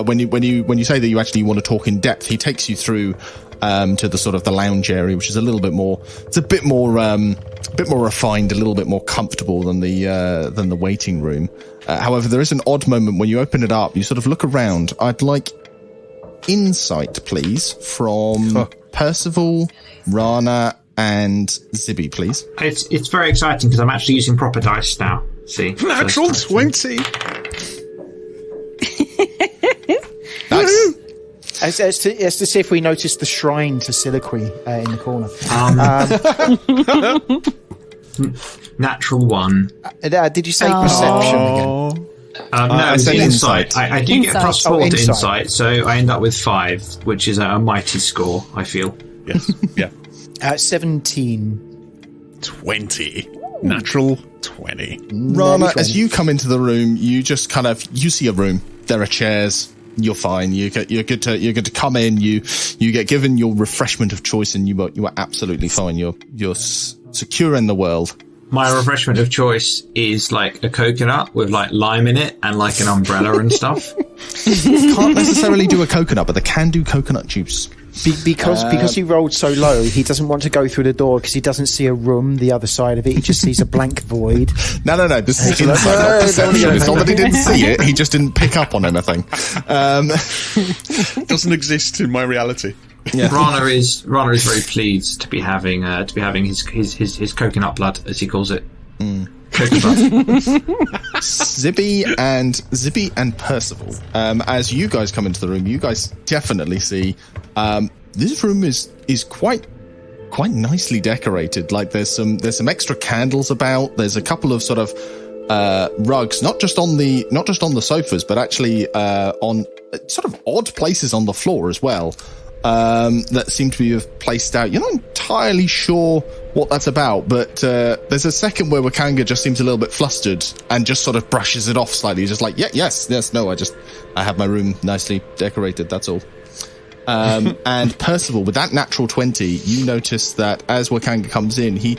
When you say that you actually want to talk in depth, he takes you through to the sort of the lounge area, which is a little bit more. It's a bit more refined, a little bit more comfortable than the waiting room. However, there is an odd moment when you open it up. You sort of look around. I'd like insight, please, from Percival, Rana, and Zibby, please. It's very exciting because I'm actually using proper dice now. See, natural 20. Nice. As to see if we notice the shrine to Silicui in the corner. Natural 1. Did you say perception again? No, it's insight. I do get plus 4 to insight. insight, so I end up with 5, which is a mighty score, I feel. Yes, yeah. 17. 20. Natural 20. Rana, as you come into the room, you just you see a room. There are chairs. You're fine. You're good to come in. You get given your refreshment of choice, and you are absolutely fine. You're secure in the world. My refreshment of choice is like a coconut with like lime in it and like an umbrella and stuff. Can't necessarily do a coconut, but they can do coconut juice. Because he rolled so low, he doesn't want to go through the door because he doesn't see a room the other side of it. He just sees a blank void. No. This is inside, not perception. It's not that he didn't see it; he just didn't pick up on anything. Doesn't exist in my reality. Yeah. Rana is very pleased to be having his coconut blood, as he calls it. Zibby and Percival. As you guys come into the room, you guys definitely see this room is quite nicely decorated. Like there's some extra candles about. There's a couple of sort of rugs, not just on the sofas, but actually on sort of odd places on the floor as well. That seem to be placed out. You're not entirely sure what that's about, but there's a second where Wakanga just seems a little bit flustered and just sort of brushes it off slightly. He's just like, yes, no, I have my room nicely decorated, that's all. And Percival, with that natural 20, you notice that as Wakanga comes in, he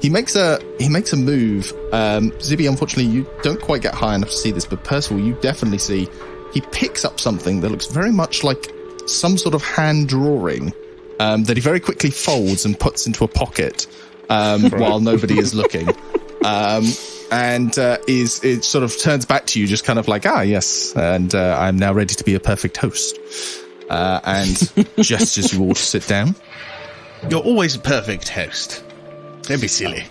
makes a move. Zibby, unfortunately, you don't quite get high enough to see this, but Percival, you definitely see he picks up something that looks very much like some sort of hand drawing that he very quickly folds and puts into a pocket while nobody is looking. And it sort of turns back to you just kind of like, yes, and I'm now ready to be a perfect host. And gestures you all to sit down. You're always a perfect host. Don't be silly.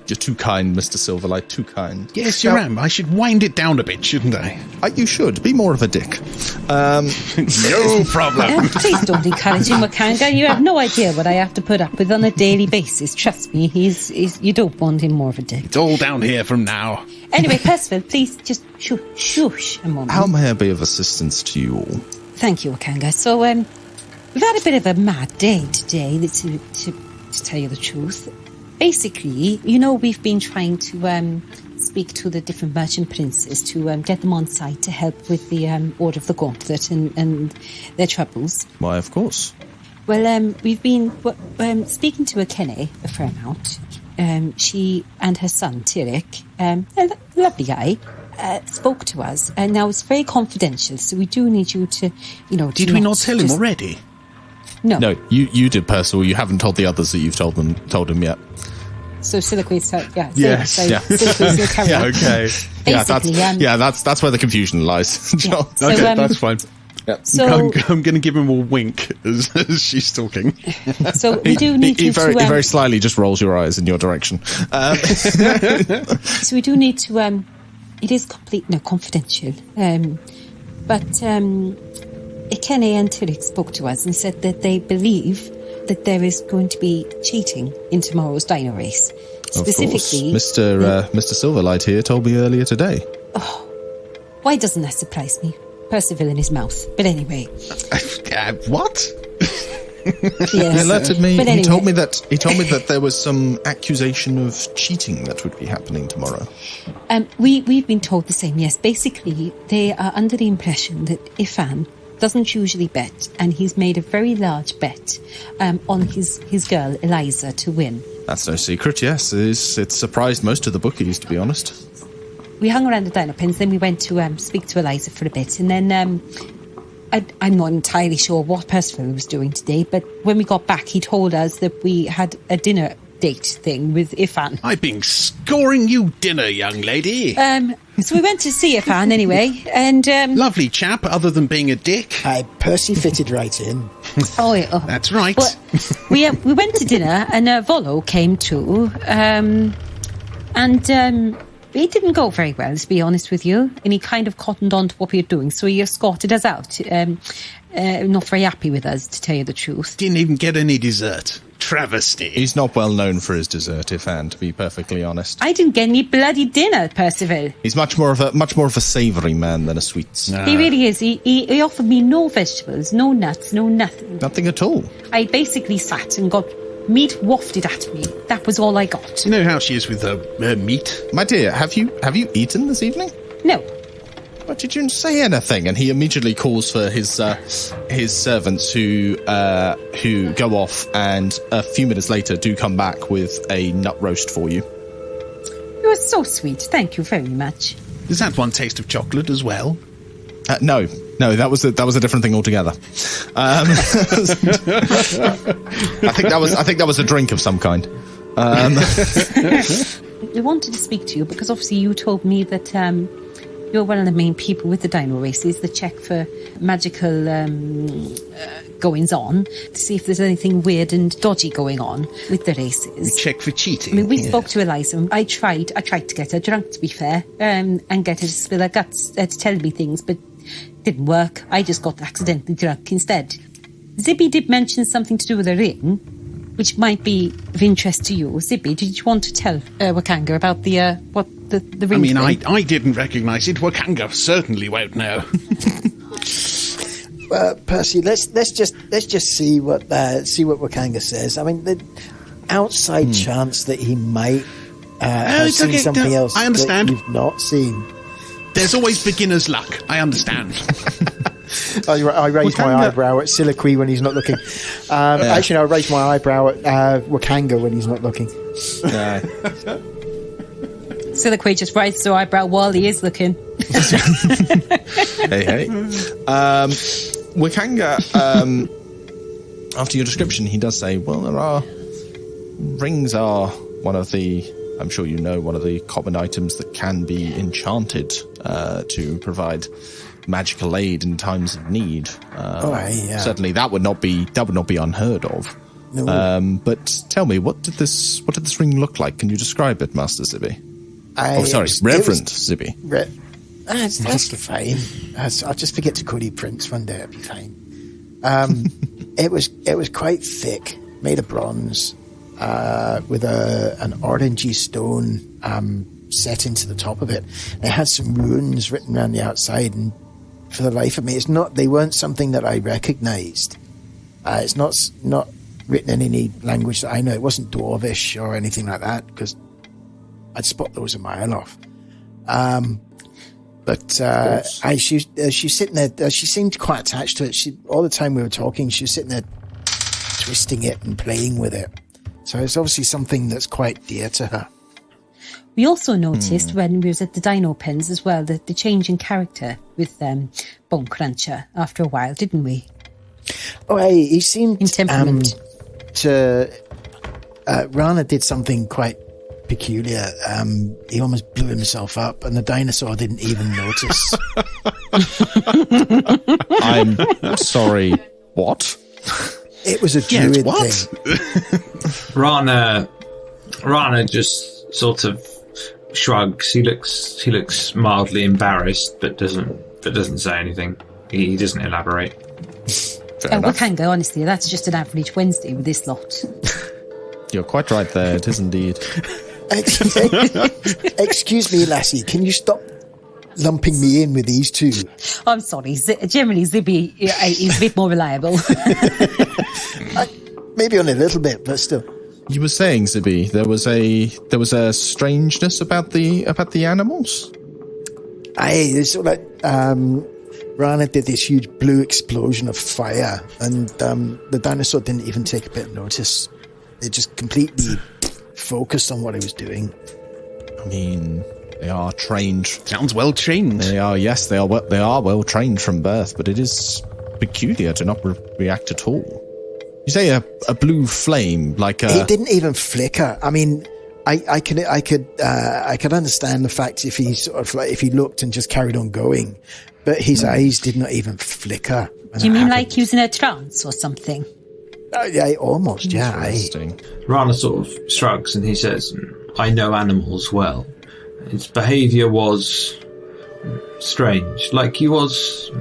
You're too kind, Mr. Silverlight, too kind. Yes, you am. I should wind it down a bit, shouldn't I? You should. Be more of a dick. No problem. Please don't encourage him, Wakanga. You have no idea what I have to put up with on a daily basis. Trust me, you don't want him more of a dick. It's all down here from now. Anyway, Percival, please just shush a moment. How may I be of assistance to you all? Thank you, Wakanga. So, we've had a bit of a mad day today, to tell you the truth. Basically, we've been trying to speak to the different merchant princes to get them on site to help with the Order of the Gauntlet and their troubles. Why, of course. Well, we've been speaking to Akene a fair amount. She and her son, Tirik, a lovely guy, spoke to us. And now it's very confidential, so we do need you to, Did we not tell him already? No, you did, Percival. You haven't told the others that you've told him yet. So Siliqui's, yes, Siliqui's carry on. Okay. That's where the confusion lies. Yeah. So, okay, that's fine. Yep. So I'm going to give him a wink as she's talking. So we do need he very slyly just rolls your eyes in your direction. So we do need to. It is confidential. But Akene and Tirik spoke to us and said that they believe that there is going to be cheating in tomorrow's dino race. Specifically, Mr. Silverlight here told me earlier today. Oh, why doesn't that surprise me? Percival in his mouth. But anyway, what? Yes. He alerted me. But anyway. He told me that there was some accusation of cheating that would be happening tomorrow. We've been told the same. Yes, basically they are under the impression that Ifan doesn't usually bet, and he's made a very large bet on his girl Eliza to win. That's no secret. Yes, it's surprised most of the bookies, to be honest. We hung around the dino pins, then we went to speak to Eliza for a bit, and then I'm not entirely sure what Percival was doing today, but when we got back, he told us that we had a dinner date thing with Ifan. I've been scoring you dinner, young lady. So we went to see Ifan anyway, and lovely chap, other than being a dick. Percy fitted right in. Oh, that's right. Well, we went to dinner, and Volo came too, and it didn't go very well, to be honest with you, and he kind of cottoned on to what we were doing, so he escorted us out. Not very happy with us, to tell you the truth. Didn't even get any dessert. Travesty. He's not well known for his dessert, Ifan, to be perfectly honest. I didn't get any bloody dinner, Percival. He's much more of a savoury man than a sweets. He really is. He offered me no vegetables, no nuts, no nothing. Nothing at all. I basically sat and got meat wafted at me. That was all I got. You know how she is with her meat? My dear, have you eaten this evening? No. But did you say anything? And he immediately calls for his servants who go off, and a few minutes later do come back with a nut roast for you. You are so sweet. Thank you very much. Does that one taste of chocolate as well? No, that was a different thing altogether. I think that was a drink of some kind. We wanted to speak to you because obviously you told me that you're one of the main people with the dino races that check for magical goings on to see if there's anything weird and dodgy going on with the races. We check for cheating. I mean, we spoke to Eliza. I tried to get her drunk, to be fair, and get her to spill her guts to tell me things, but it didn't work. I just got accidentally drunk instead. Zibby did mention something to do with a ring, which might be of interest to you. Zibby, did you want to tell Wakanga about the ring? I mean, thing? I didn't recognise it. Wakanga certainly won't know. Percy, let's just see what Wakanga says. I mean, the outside chance that he might have seen something else I understand. that you've not seen. There's always beginner's luck. I understand. I raise my eyebrow at Soliloquy when he's not looking. Actually, I raise my eyebrow at Wakanga when he's not looking. Soliloquy just raises her eyebrow while he is looking. Hey. Wakanga, after your description, he does say, well, rings are one of the, I'm sure you know, one of the common items that can be enchanted to provide magical aid in times of need. Certainly that would not be unheard of. No. But tell me, what did this ring look like? Can you describe it, Master Zibby? Reverend Zibby. That's fine. I'll just forget to call you Prince one day. It'll be fine. It was quite thick, made of bronze, with an orangey stone set into the top of it. It had some runes written around the outside, and for the life of me, they weren't something that I recognised. It's not written in any language that I know. It wasn't Dwarvish or anything like that, because I'd spot those a mile off. She's sitting there. She seemed quite attached to it. All the time we were talking, she was sitting there twisting it and playing with it. So it's obviously something that's quite dear to her. We also noticed when we was at the dino pens as well, the change in character with Bone Cruncher after a while, didn't we? He seemed in temperament. Rana did something quite peculiar. He almost blew himself up, and the dinosaur didn't even notice. I'm sorry. What? It was a druid thing. Rana just sort of shrugs. He looks mildly embarrassed, but doesn't say anything. He doesn't elaborate. Wakanga, honestly, that's just an average Wednesday with this lot. You're quite right there. It is indeed. Excuse me, lassie. Can you stop lumping me in with these two? I'm sorry. Generally, Zibby is a bit more reliable. Maybe only a little bit, but still. You were saying, Zibby, there was a strangeness about the animals. It's sort of like Rana did this huge blue explosion of fire, and the dinosaur didn't even take a bit of notice. It just completely focused on what he was doing. I mean, they are trained. Sounds well trained. They are well trained from birth, but it is peculiar to not react at all. You say a blue flame, like a... It didn't even flicker. I mean, I could understand the fact if he sort of like if he looked and just carried on going, but his eyes did not even flicker. Do you mean like using a trance or something? Yeah, almost. Yeah. Rana sort of shrugs and he says, "I know animals well. Its behaviour was strange, like he was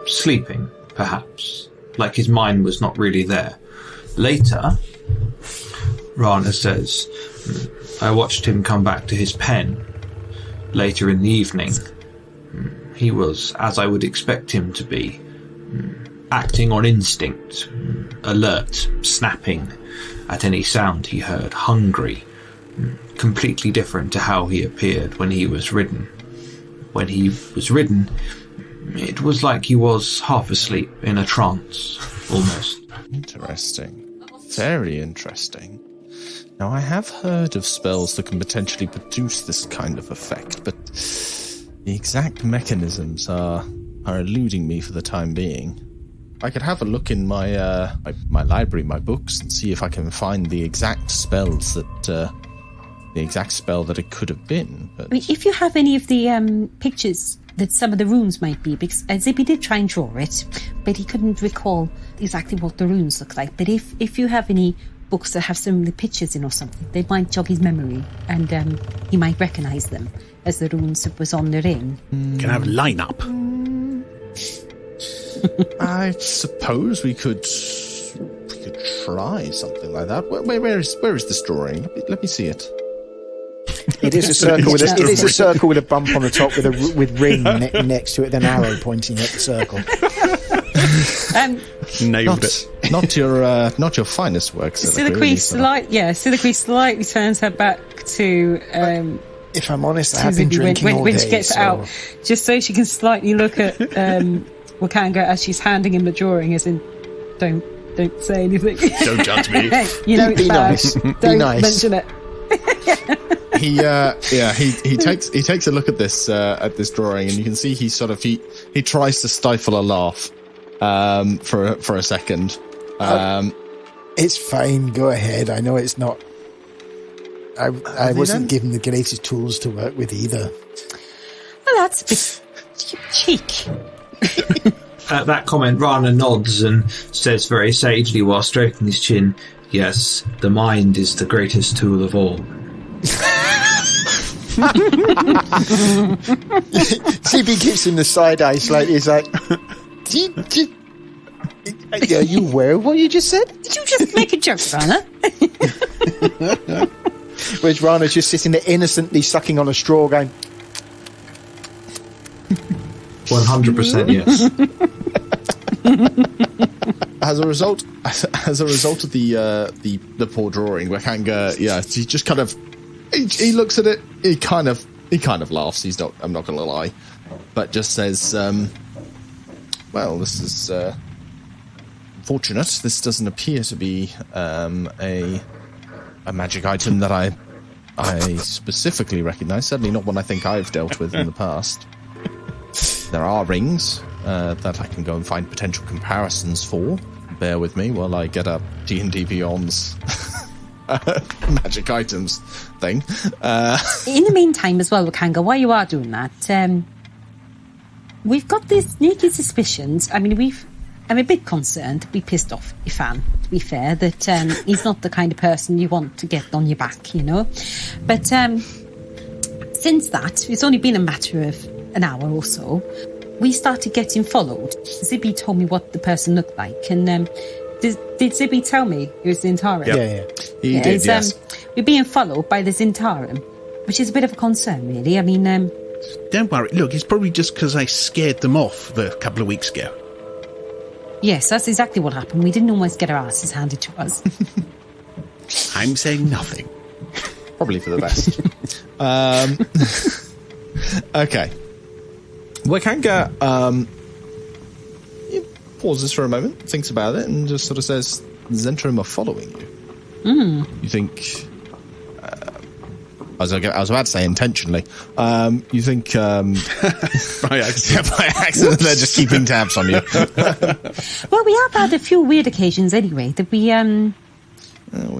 sleeping, perhaps, like his mind was not really there. Later," Rana says, "I watched him come back to his pen. Later in the evening, he was as I would expect him to be, acting on instinct, alert, snapping at any sound he heard, hungry, completely different to how he appeared when he was ridden. When he was ridden, it was like he was half asleep, in a trance, almost." Interesting. Very interesting. Now, I have heard of spells that can potentially produce this kind of effect, but the exact mechanisms are eluding me for the time being. I could have a look in my library, my books, and see if I can find the exact spells that exact spell that it could have been. But... I mean, if you have any of the pictures that some of the runes might be, because Zippy did try and draw it, but he couldn't recall exactly what the runes look like. But if you have any books that have some of the pictures in or something, they might jog his memory, and he might recognise them as the runes that was on the ring. Can I have a line-up? I suppose we could try something like that. Where is this drawing? Let me see it. It is a circle with a bump on the top with ring next to it, then arrow pointing at the circle. Nailed it. Not your finest work. Silicree slightly turns her back to. If I'm honest, I've been drinking all day. When she gets out, just so she can slightly look at Wakanga as she's handing him the drawing, as in, don't say anything. Don't judge me. You know, it's bad. Don't mention it. He takes a look at this drawing, and you can see he tries to stifle a laugh for a second. It's fine. Go ahead. I know it's not. I wasn't given the greatest tools to work with either. Well, that's a bit cheek. At that comment, Rana nods and says very sagely while stroking his chin, "Yes, the mind is the greatest tool of all." CB gives him the side eye slightly. He's like, "Are you aware of what you just said? Did you just make a joke, Rana?" Whereas Rana's just sitting there innocently sucking on a straw, going, 100% yes. As a result of the poor drawing, Wakanga, he just kind of he looks at it. He kind of laughs. I'm not going to lie, but just says, "Well, this is fortunate. This doesn't appear to be a magic item that I specifically recognise. Certainly not one I think I've dealt with in the past. There are rings that I can go and find potential comparisons for. Bear with me while I get up D&D Beyond's magic items thing. In the meantime as well, Wakanga, while you are doing that, we've got these sneaky suspicions. I mean, I'm a bit concerned. We pissed off Ifan, to be fair, that he's not the kind of person you want to get on your back, you know. But since that, it's only been a matter of an hour or so, we started getting followed. Zibby told me what the person looked like, and did Zibby tell me it was the Zentarum? Yeah. He did, yes. We're being followed by the Zentarum, which is a bit of a concern, really. I mean... Don't worry. Look, it's probably just because I scared them off a couple of weeks ago. Yes, that's exactly what happened. We didn't almost get our asses handed to us. I'm saying nothing. Probably for the best. Okay. Wakanga he pauses for a moment, thinks about it, and just sort of says, Zentarum are following you. You think... I was about to say intentionally. You think... by accident, they're just keeping tabs on you. Well, we have had a few weird occasions anyway. That we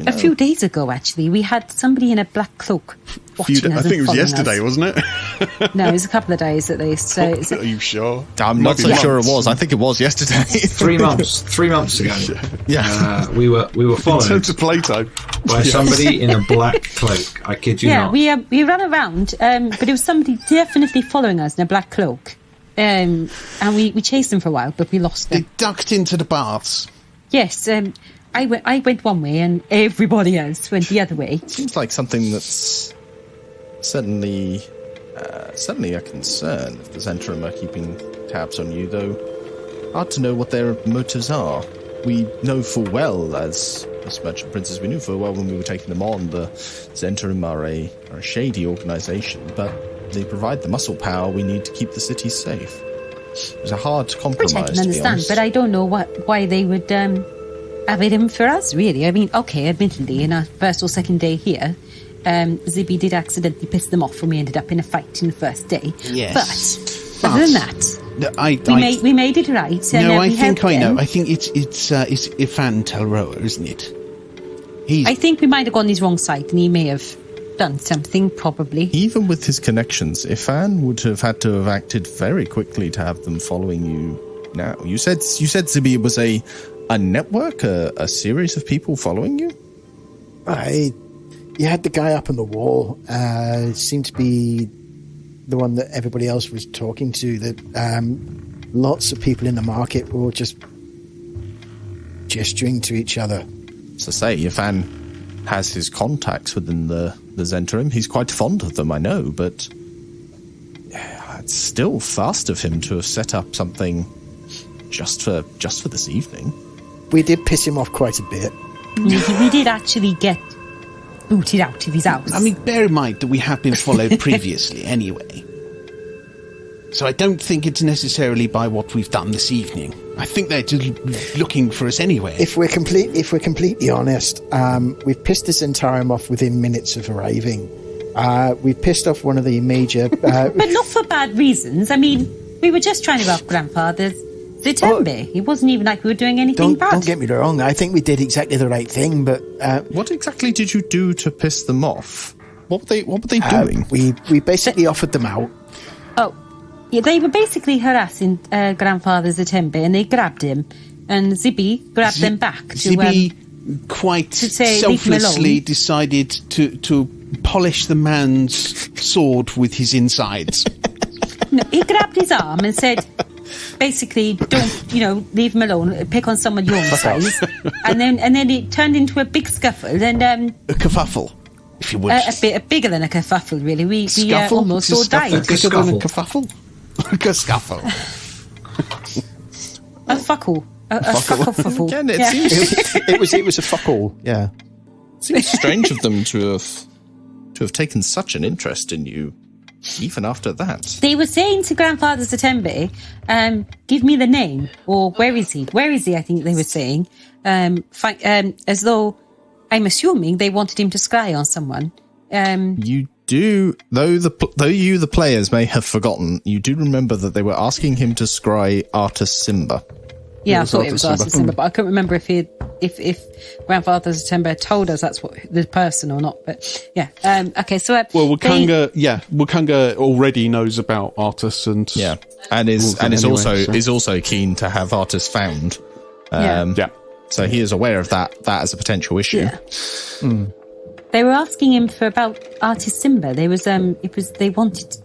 a few days ago, actually, we had somebody in a black cloak watching us. I think it was yesterday, us. wasn't it? No, it was a couple of days at least. So are you sure? I'm not so sure it was. I think it was yesterday. 3 months. 3 months ago. Yeah. We were followed. In terms of playtime. By somebody in a black cloak. I kid you not. Yeah, we ran around, but it was somebody definitely following us in a black cloak. And we chased them for a while, but we lost them. They ducked into the baths. Yes, I went one way and everybody else went the other way. Seems like something that's certainly a concern if the Zentarum are keeping tabs on you, though hard to know what their motives are. We know full well, as Merchant Princes, we knew full well when we were taking them on, the Zentarum are a shady organisation, but they provide the muscle power we need to keep the city safe. It's a hard compromise, which I can understand, but I don't know why they would have it in for us, really. I mean, okay, admittedly, in our first or second day here, Zibby did accidentally piss them off when we ended up in a fight in the first day. Yes. But other than that, we made it right. And, I think I know. I think it's Ifan Telroa, isn't it? I think we might have gone his wrong side, and he may have done something, probably. Even with his connections, Ifan would have had to have acted very quickly to have them following you now. You said Zibi was a network, a series of people following you? You had the guy up on the wall. Seemed to be the one that everybody else was talking to. That lots of people in the market were just gesturing to each other. So say, Ifan has his contacts within the Zentarim. He's quite fond of them, I know, but it's still fast of him to have set up something just for this evening. We did piss him off quite a bit. We did actually get booted out of his house. I mean, bear in mind that we have been followed previously anyway. So I don't think it's necessarily by what we've done this evening. I think they're just looking for us anyway. If we're completely honest, we've pissed the Zentarim off within minutes of arriving. We pissed off one of the major... but not for bad reasons. I mean, we were just trying to help Grandfather's Zitembe. It wasn't even like we were doing anything bad. Don't get me wrong. I think we did exactly the right thing, but... what exactly did you do to piss them off? What were they doing? We basically offered them out. Oh, yeah, they were basically harassing Grandfather Zitembe, and they grabbed him, and Zibi grabbed them back. Zibi quite selflessly decided to polish the man's sword with his insides. No, he grabbed his arm and said, basically, don't, leave him alone, pick on someone your own size. and then it turned into a big scuffle, and a kerfuffle, if you would. A bit bigger than a kerfuffle, really. We almost all died. Bigger than a kerfuffle? A scuffle. A fuckle. A fuckle. Again, it was a fuckle. Yeah. It seems strange of them to have taken such an interest in you, even after that. They were saying to Grandfather Zitembe, give me the name, or where is he? Where is he? I think they were saying, as though I'm assuming they wanted him to scry on someone. You do, though you, the players, may have forgotten, you do remember that they were asking him to scry Artus Simba. Yeah, I thought it was Artus Simba, but I couldn't remember if Grandfather Zitembe told us that's what the person or not. But yeah, okay. So Wakanga already knows about Artus and is also keen to have Artus found. So he is aware of that as a potential issue. Yeah. They were asking him about Artus Simba. They wanted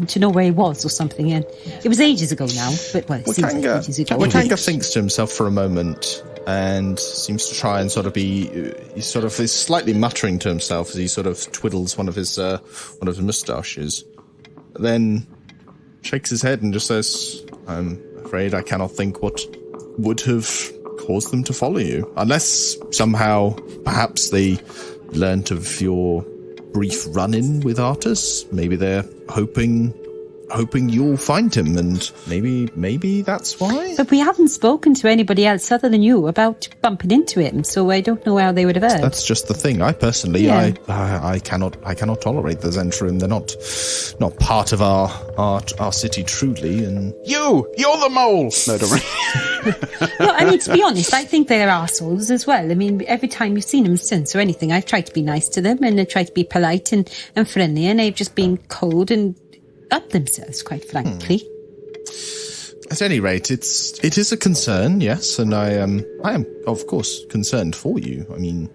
to know where he was or something, and it was ages ago now. But it seems like ages ago. Wakanga thinks to himself for a moment and seems to try and sort of he sort of is slightly muttering to himself as he sort of twiddles one of his moustaches. Then shakes his head and just says, "I'm afraid I cannot think what would have caused them to follow you, unless somehow perhaps they learnt of your brief run-in with Artus. Maybe they're hoping you'll find him, and maybe that's why." But we haven't spoken to anybody else other than you about bumping into him, so I don't know how they would have heard. That's just the thing. I personally, I cannot tolerate the Zentarim. They're not part of our city truly. And you're the mole. No, don't worry. Well, I mean, to be honest, I think they're arseholes as well. I mean, every time you've seen them since or anything, I've tried to be nice to them and I've tried to be polite and friendly, and they've just been cold and up themselves, quite frankly. At any rate, it is a concern, yes, and I am of course concerned for you. I mean,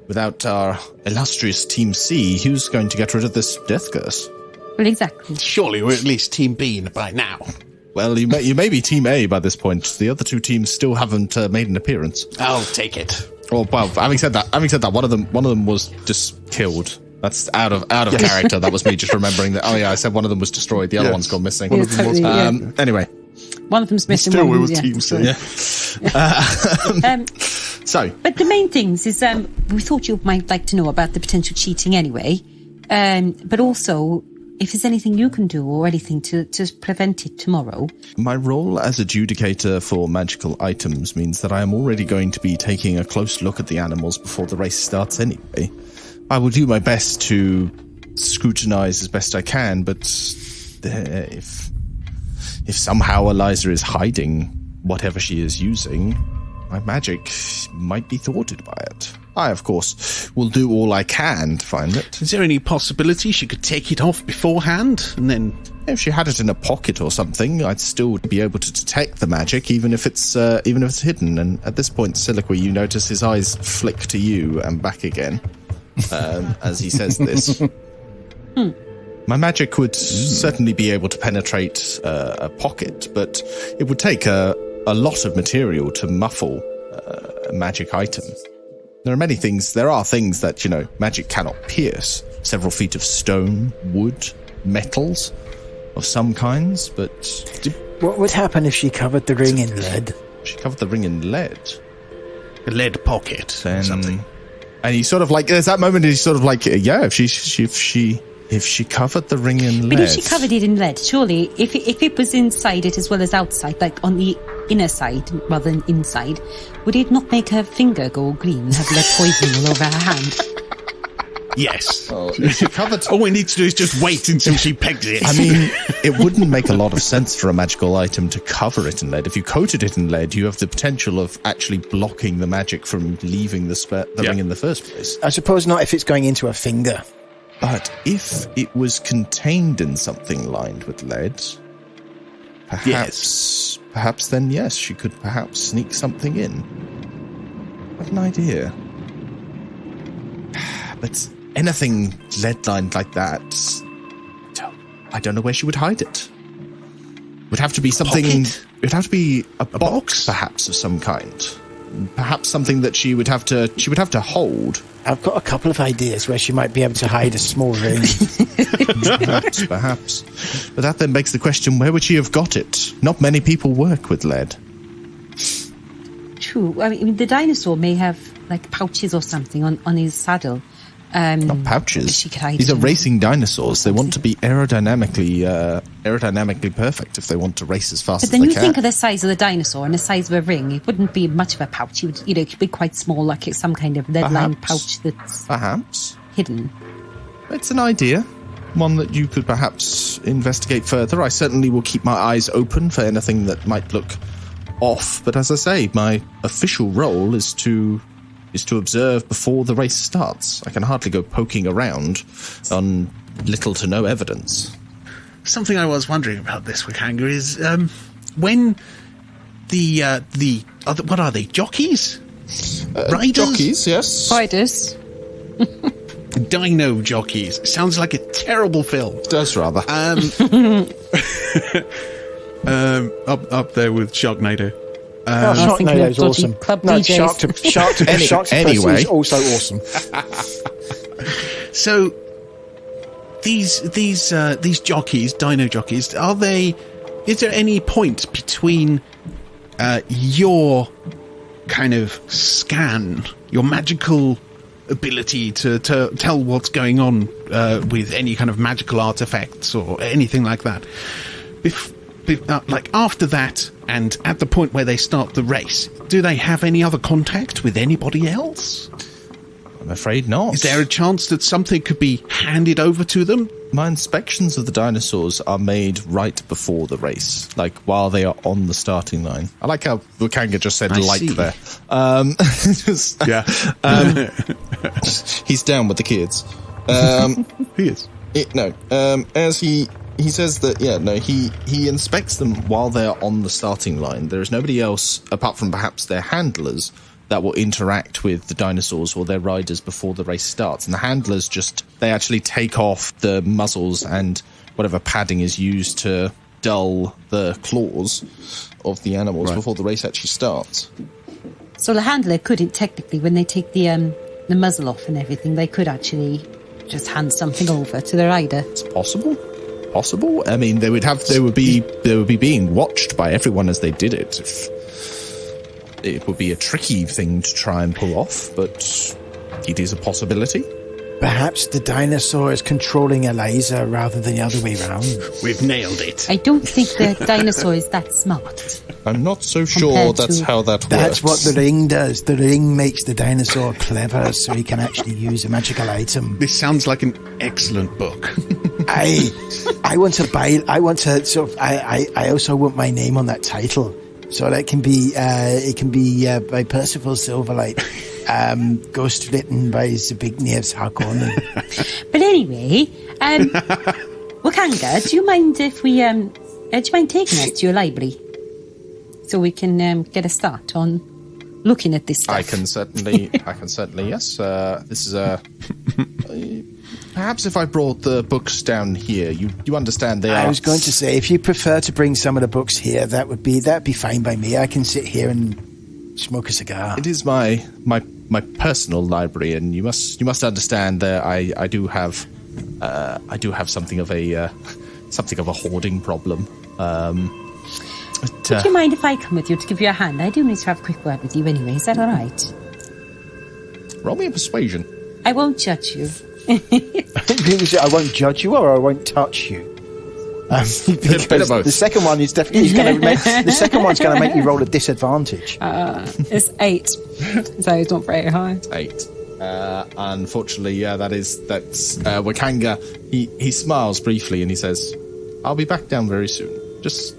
without our illustrious Team C, who's going to get rid of this death curse? Well, exactly. Surely we're at least Team B by now. Well, you may be Team A by this point. The other two teams still haven't made an appearance. I'll take it. Oh, well, having said that, one of them was just killed. That's out of character. That was me just remembering that. Oh yeah, I said one of them was destroyed. The other one's gone missing. One of them was. Anyway, one of them's missing. Still, we were Team C. So, but the main things is we thought you might like to know about the potential cheating anyway, but also if there's anything you can do or anything to prevent it tomorrow. My role as adjudicator for magical items means that I am already going to be taking a close look at the animals before the race starts anyway. I will do my best to scrutinize as best I can, but if somehow Eliza is hiding whatever she is using, my magic might be thwarted by it. I, of course, will do all I can to find it. Is there any possibility she could take it off beforehand and then... If she had it in a pocket or something, I'd still be able to detect the magic, even if it's hidden. And at this point, Soliloquy, you notice his eyes flick to you and back again as he says this. My magic would certainly be able to penetrate a pocket, but it would take a lot of material to muffle a magic item. There are things that, magic cannot pierce. Several feet of stone, wood, metals of some kinds, but... What would happen if she covered the ring in lead? She covered the ring in lead? A lead pocket or something. And he's sort of like, there's that moment he's sort of like, yeah, if she covered the ring in lead... But if she covered it in lead, surely, if it was inside it as well as outside, like on the inner side rather than inside, would it not make her finger go green and have lead poisoning all over her hand? Yes. She covered... All we need to do is just wait until she pegs it. I mean, it wouldn't make a lot of sense for a magical item to cover it in lead. If you coated it in lead, you have the potential of actually blocking the magic from leaving the ring in the first place. I suppose not if it's going into a finger. But if it was contained in something lined with lead, perhaps then, yes, she could perhaps sneak something in. What an idea. But anything lead-lined like that, I don't know where she would hide it. It would have to be something... It would have to be a box, perhaps, of some kind. Perhaps something that she would have to hold. I've got a couple of ideas where she might be able to hide a small ring. Perhaps. But that then begs the question, where would she have got it? Not many people work with lead. True. I mean, the dinosaur may have, like, pouches or something on his saddle. Not pouches. These are racing dinosaurs. They want to be aerodynamically perfect if they want to race as fast as they can. But then you think of the size of the dinosaur and the size of a ring. It wouldn't be much of a pouch. It could be quite small, like it's some kind of lead-lined pouch that's hidden. It's an idea, one that you could perhaps investigate further. I certainly will keep my eyes open for anything that might look off. But as I say, my official role is to observe before the race starts. I can hardly go poking around on little to no evidence. Something I was wondering about this, Wakanga, is when what are they, jockeys? Riders? Jockeys, yes. Riders. Dino jockeys. Sounds like a terrible film. It does, rather. Up there with Sharknado. Sharknado's awesome. Shark to anyway. is also awesome. So these jockeys, dino jockeys, is there any point between your kind of scan, your magical ability to tell what's going on with any kind of magical artifacts or anything like that, like after that and at the point where they start the race, do they have any other contact with anybody else? I'm afraid not. Is there a chance that something could be handed over to them? My inspections of the dinosaurs are made right before the race, like while they are on the starting line. I like how Wakanga just said there. He's down with the kids. He is. As he says that, he inspects them while they're on the starting line. There is nobody else, apart from perhaps their handlers, that will interact with the dinosaurs or their riders before the race starts. And the handlers they actually take off the muzzles and whatever padding is used to dull the claws of the animals before the race actually starts. So the handler couldn't technically, when they take the muzzle off and everything, they could actually just hand something over to the rider. It's possible. I mean, they would be being watched by everyone as they did it. It would be a tricky thing to try and pull off, but it is a possibility. Perhaps the dinosaur is controlling a laser rather than the other way around. We've nailed it. I don't think the dinosaur is that smart. I'm not so sure that's how that works. That's what the ring does. The ring makes the dinosaur clever so he can actually use a magical item. This sounds like an excellent book. I want to buy. I also want my name on that title. So that can be by Percival Silverlight, ghost written by Zbigniew Harkonnen. But anyway, Wakanga, do you mind if we do you mind taking us to your library so we can get a start on looking at this stuff? I can certainly, yes. This is a. Perhaps if I brought the books down here, you understand they are. I was going to say, if you prefer to bring some of the books here, that'd be fine by me. I can sit here and smoke a cigar. It is my personal library, and you must understand that I do have something of a hoarding problem. Would you mind if I come with you to give you a hand? I do need to have a quick word with you anyway. Is that all right? Roll me a persuasion. I won't judge you. I won't judge you, or I won't touch you. Because the second one is definitely going to the second one's going to make you roll a disadvantage. It's 8, so it's not very high. 8. Unfortunately, that's Wakanga. He smiles briefly and he says, "I'll be back down very soon. Just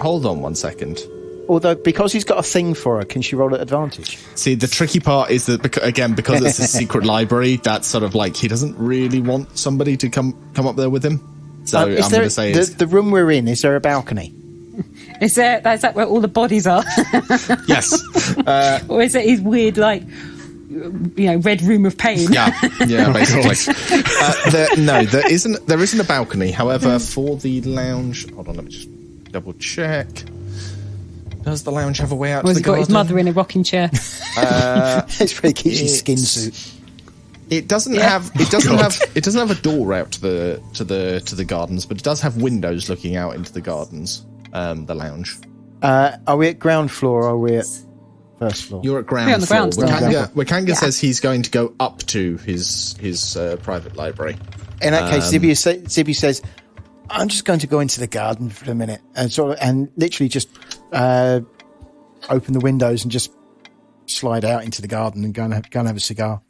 hold on 1 second." Although, because he's got a thing for her, can she roll at advantage? See, the tricky part is that, because it's a secret library, that's sort of like he doesn't really want somebody to come up there with him. So I'm going to say the room we're in, is there a balcony? Is that where all the bodies are? Yes. Or is it his weird, like, red room of pain? Yeah, basically. There isn't a balcony. However, for the lounge, hold on, let me just double check. Does the lounge have a way out to the garden? Has he got his mother in a rocking chair? It's pretty cute. His skin suit. It doesn't have a door out to the gardens, but it does have windows looking out into the gardens. The lounge. Are we at ground floor or are we at first floor? You're at ground floor. Wakanga says he's going to go up to his private library. In that case, Zibby says, "I'm just going to go into the garden for a minute and literally just open the windows and just slide out into the garden and go and have a cigar."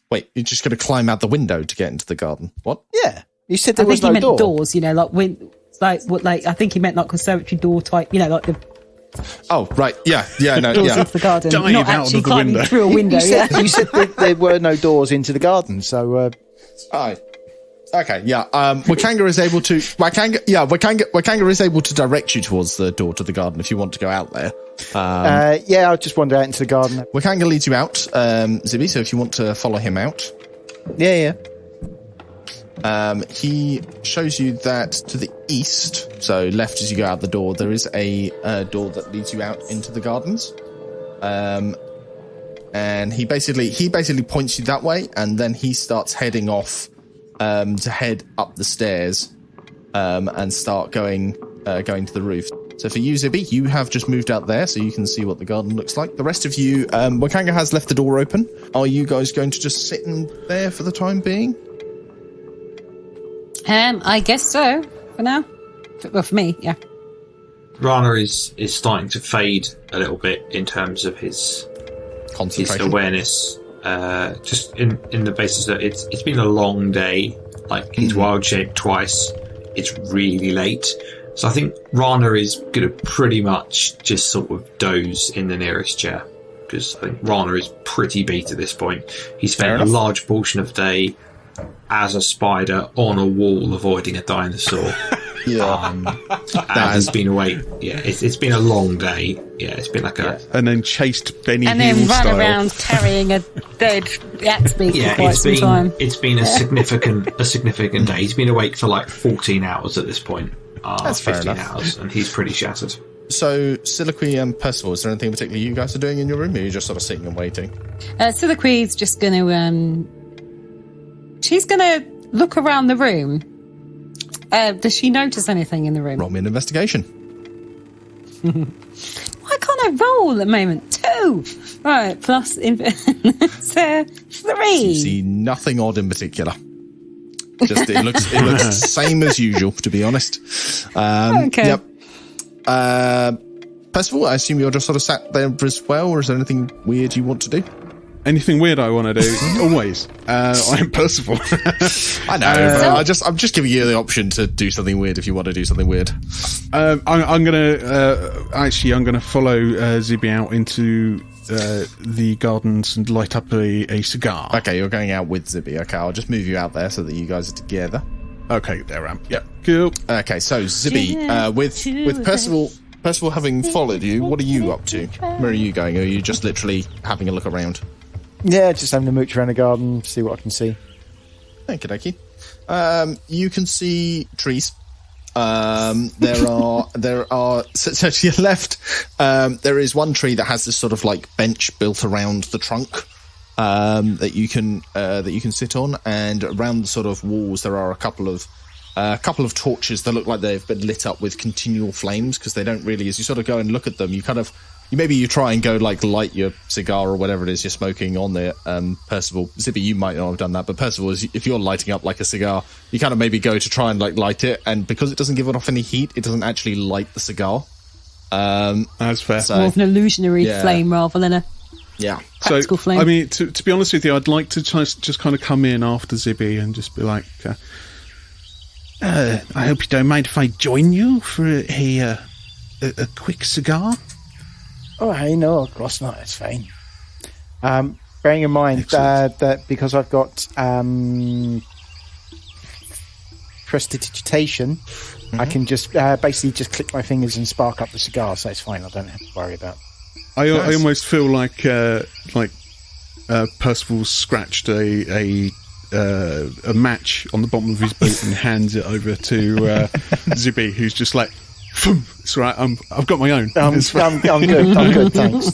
Wait, you're just going to climb out the window to get into the garden? What? Yeah, you said there was no door. I think he meant doors, I think he meant like conservatory door type, like the. Oh right, yeah, no, doors yeah. into the garden, Dive not out actually of the climbing window. through a window. You said there were no doors into the garden, so. Okay, yeah. Wakanga is able to. Wakanga is able to direct you towards the door to the garden if you want to go out there. I'll just wander out into the garden. Wakanga leads you out, Zibby. So if you want to follow him out, yeah. He shows you that to the east, so left as you go out the door, there is a door that leads you out into the gardens. And he basically points you that way, and then he starts heading off. To head up the stairs and start going to the roof. So for you, Zibby, you have just moved out there, so you can see what the garden looks like. The rest of you, Wakanga has left the door open. Are you guys going to just sit in there for the time being? I guess so for now. For me, yeah. Rana is starting to fade a little bit in terms of his awareness. Just in the basis that it's been a long day. Like he's wild shaped twice. It's really late, so I think Rana is going to pretty much just sort of doze in the nearest chair, because I think Rana is pretty beat at this point. He spent a large portion of the day as a spider on a wall avoiding a dinosaur. And has been awake. Yeah, it's been a long day. Yeah, it's been like and then chased Benny and Hill then run style. around carrying a dead Gatsby for quite some time. It's been a significant day. He's been awake for like 14 hours at this point. That's 15 hours, and he's pretty shattered. So, Soliloquy and Percival, is there anything particular you guys are doing in your room, or are you just sort of sitting and waiting? Soliloquy's just going to she's going to look around the room. Does she notice anything in the room? Roll me an investigation. Why can't I roll at the moment? 2. Right, plus so 3. You see nothing odd in particular. Just it looks same as usual, to be honest. Okay. Yep. Percival, I assume you're just sort of sat there as well, or is there anything weird you want to do? Anything weird I want to do? Always. I am Percival. I know. I'm just giving you the option to do something weird if you want to do something weird. I'm gonna follow Zibby out into the gardens and light up a cigar. Okay, you're going out with Zibby. Okay, I'll just move you out there so that you guys are together. Okay, there I am. Yeah, cool. Okay, so Zibby, with Percival having followed you, what are you up to? Where are you going? Are you just literally having a look around? Yeah, just having a mooch around the garden, see what I can see. Okie dokie. You can see trees. There are so to your left, there is one tree that has this sort of like bench built around the trunk that you can sit on, and around the sort of walls there are a couple of torches that look like they've been lit up with continual flames, because they don't really, as you sort of go and look at them, you try and go like light your cigar or whatever it is you're smoking on there. Percival, Zibby, you might not have done that, but Percival, if you're lighting up like a cigar, you kind of maybe go to try and like light it, and because it doesn't give off any heat, it doesn't actually light the cigar. That's fair. More of an illusionary flame rather than a practical flame. I mean, to be honest with you, I'd like to just kind of come in after Zibby and just be like, I hope you don't mind if I join you for a quick cigar. Oh, hey, no, of course not. It's fine. Bearing in mind that because I've got prestidigitation, I can just basically just click my fingers and spark up the cigar, so it's fine. I don't have to worry about. I almost feel like Percival scratched a match on the bottom of his boot and hands it over to Zibby, who's just like, it's right, I've got my own. I'm good, thanks.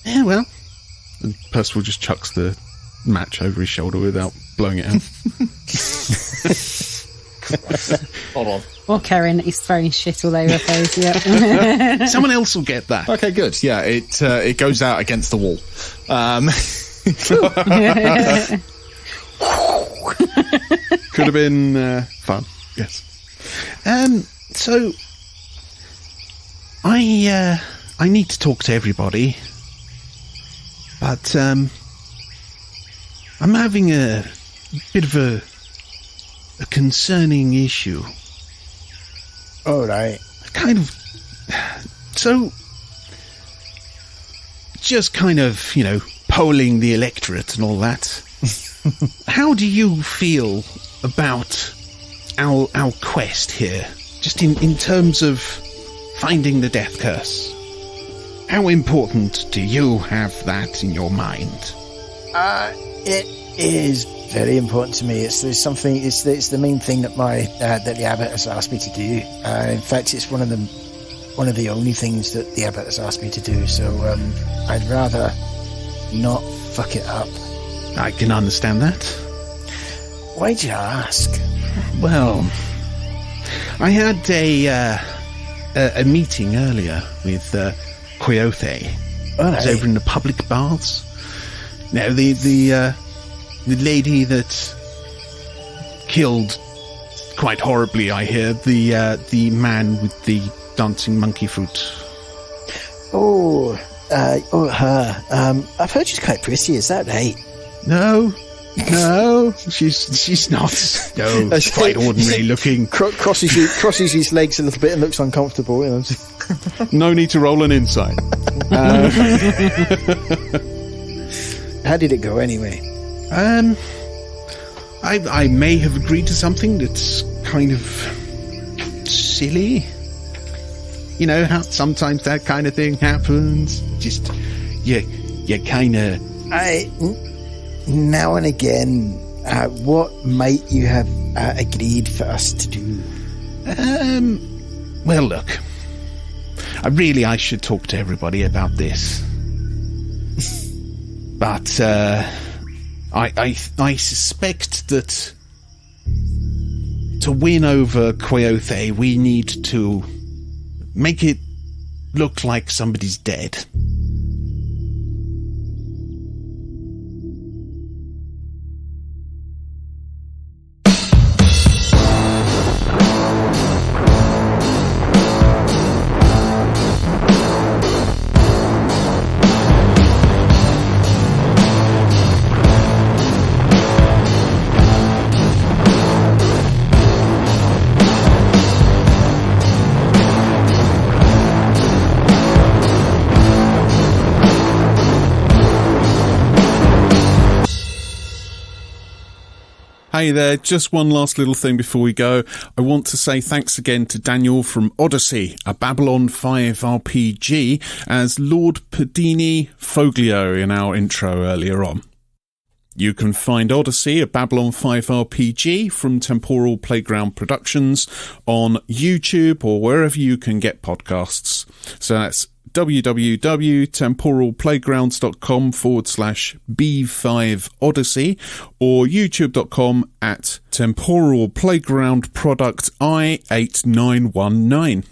Yeah, well. And Percival just chucks the match over his shoulder without blowing it out. Hold on. Or Karen, he's throwing shit all over the place. Yeah. Someone else will get that. Okay, good. Yeah, it goes out against the wall. Could have been fun. Yes. So I need to talk to everybody, but I'm having a bit of a concerning issue. All right. Kind of. So, just kind of, polling the electorate and all that. How do you feel about our quest here? Just in terms of finding the death curse. How important do you have that in your mind? It is very important to me. It's the main thing that that the abbot has asked me to do. In fact, it's one of the only things that the abbot has asked me to do. So I'd rather not fuck it up. I can understand that. Why'd you ask? Well, I had a meeting earlier with Quixote. I was over in the public baths. Now, the lady that killed quite horribly, I hear, the man with the dancing monkey fruit. Her. I've heard she's quite pretty. Is that right? No, she's not. No, she's quite ordinary looking. Crosses his legs a little bit and looks uncomfortable. No need to roll an insight. How did it go anyway? I may have agreed to something that's kind of silly. You know how sometimes that kind of thing happens. Just you kind of. Now and again, what might you have agreed for us to do? Well, look, I should talk to everybody about this, but I suspect that to win over Quixote, we need to make it look like somebody's dead. Hey there, just one last little thing before we go. I want to say thanks again to Daniel from Odyssey, a Babylon 5 RPG, as Lord Padini Foglio in our intro earlier on. You can find Odyssey, a Babylon 5 RPG from Temporal Playground Productions on YouTube or wherever you can get podcasts. So that's www.temporalplaygrounds.com/B5 Odyssey or youtube.com at Temporal Playground Product I8919.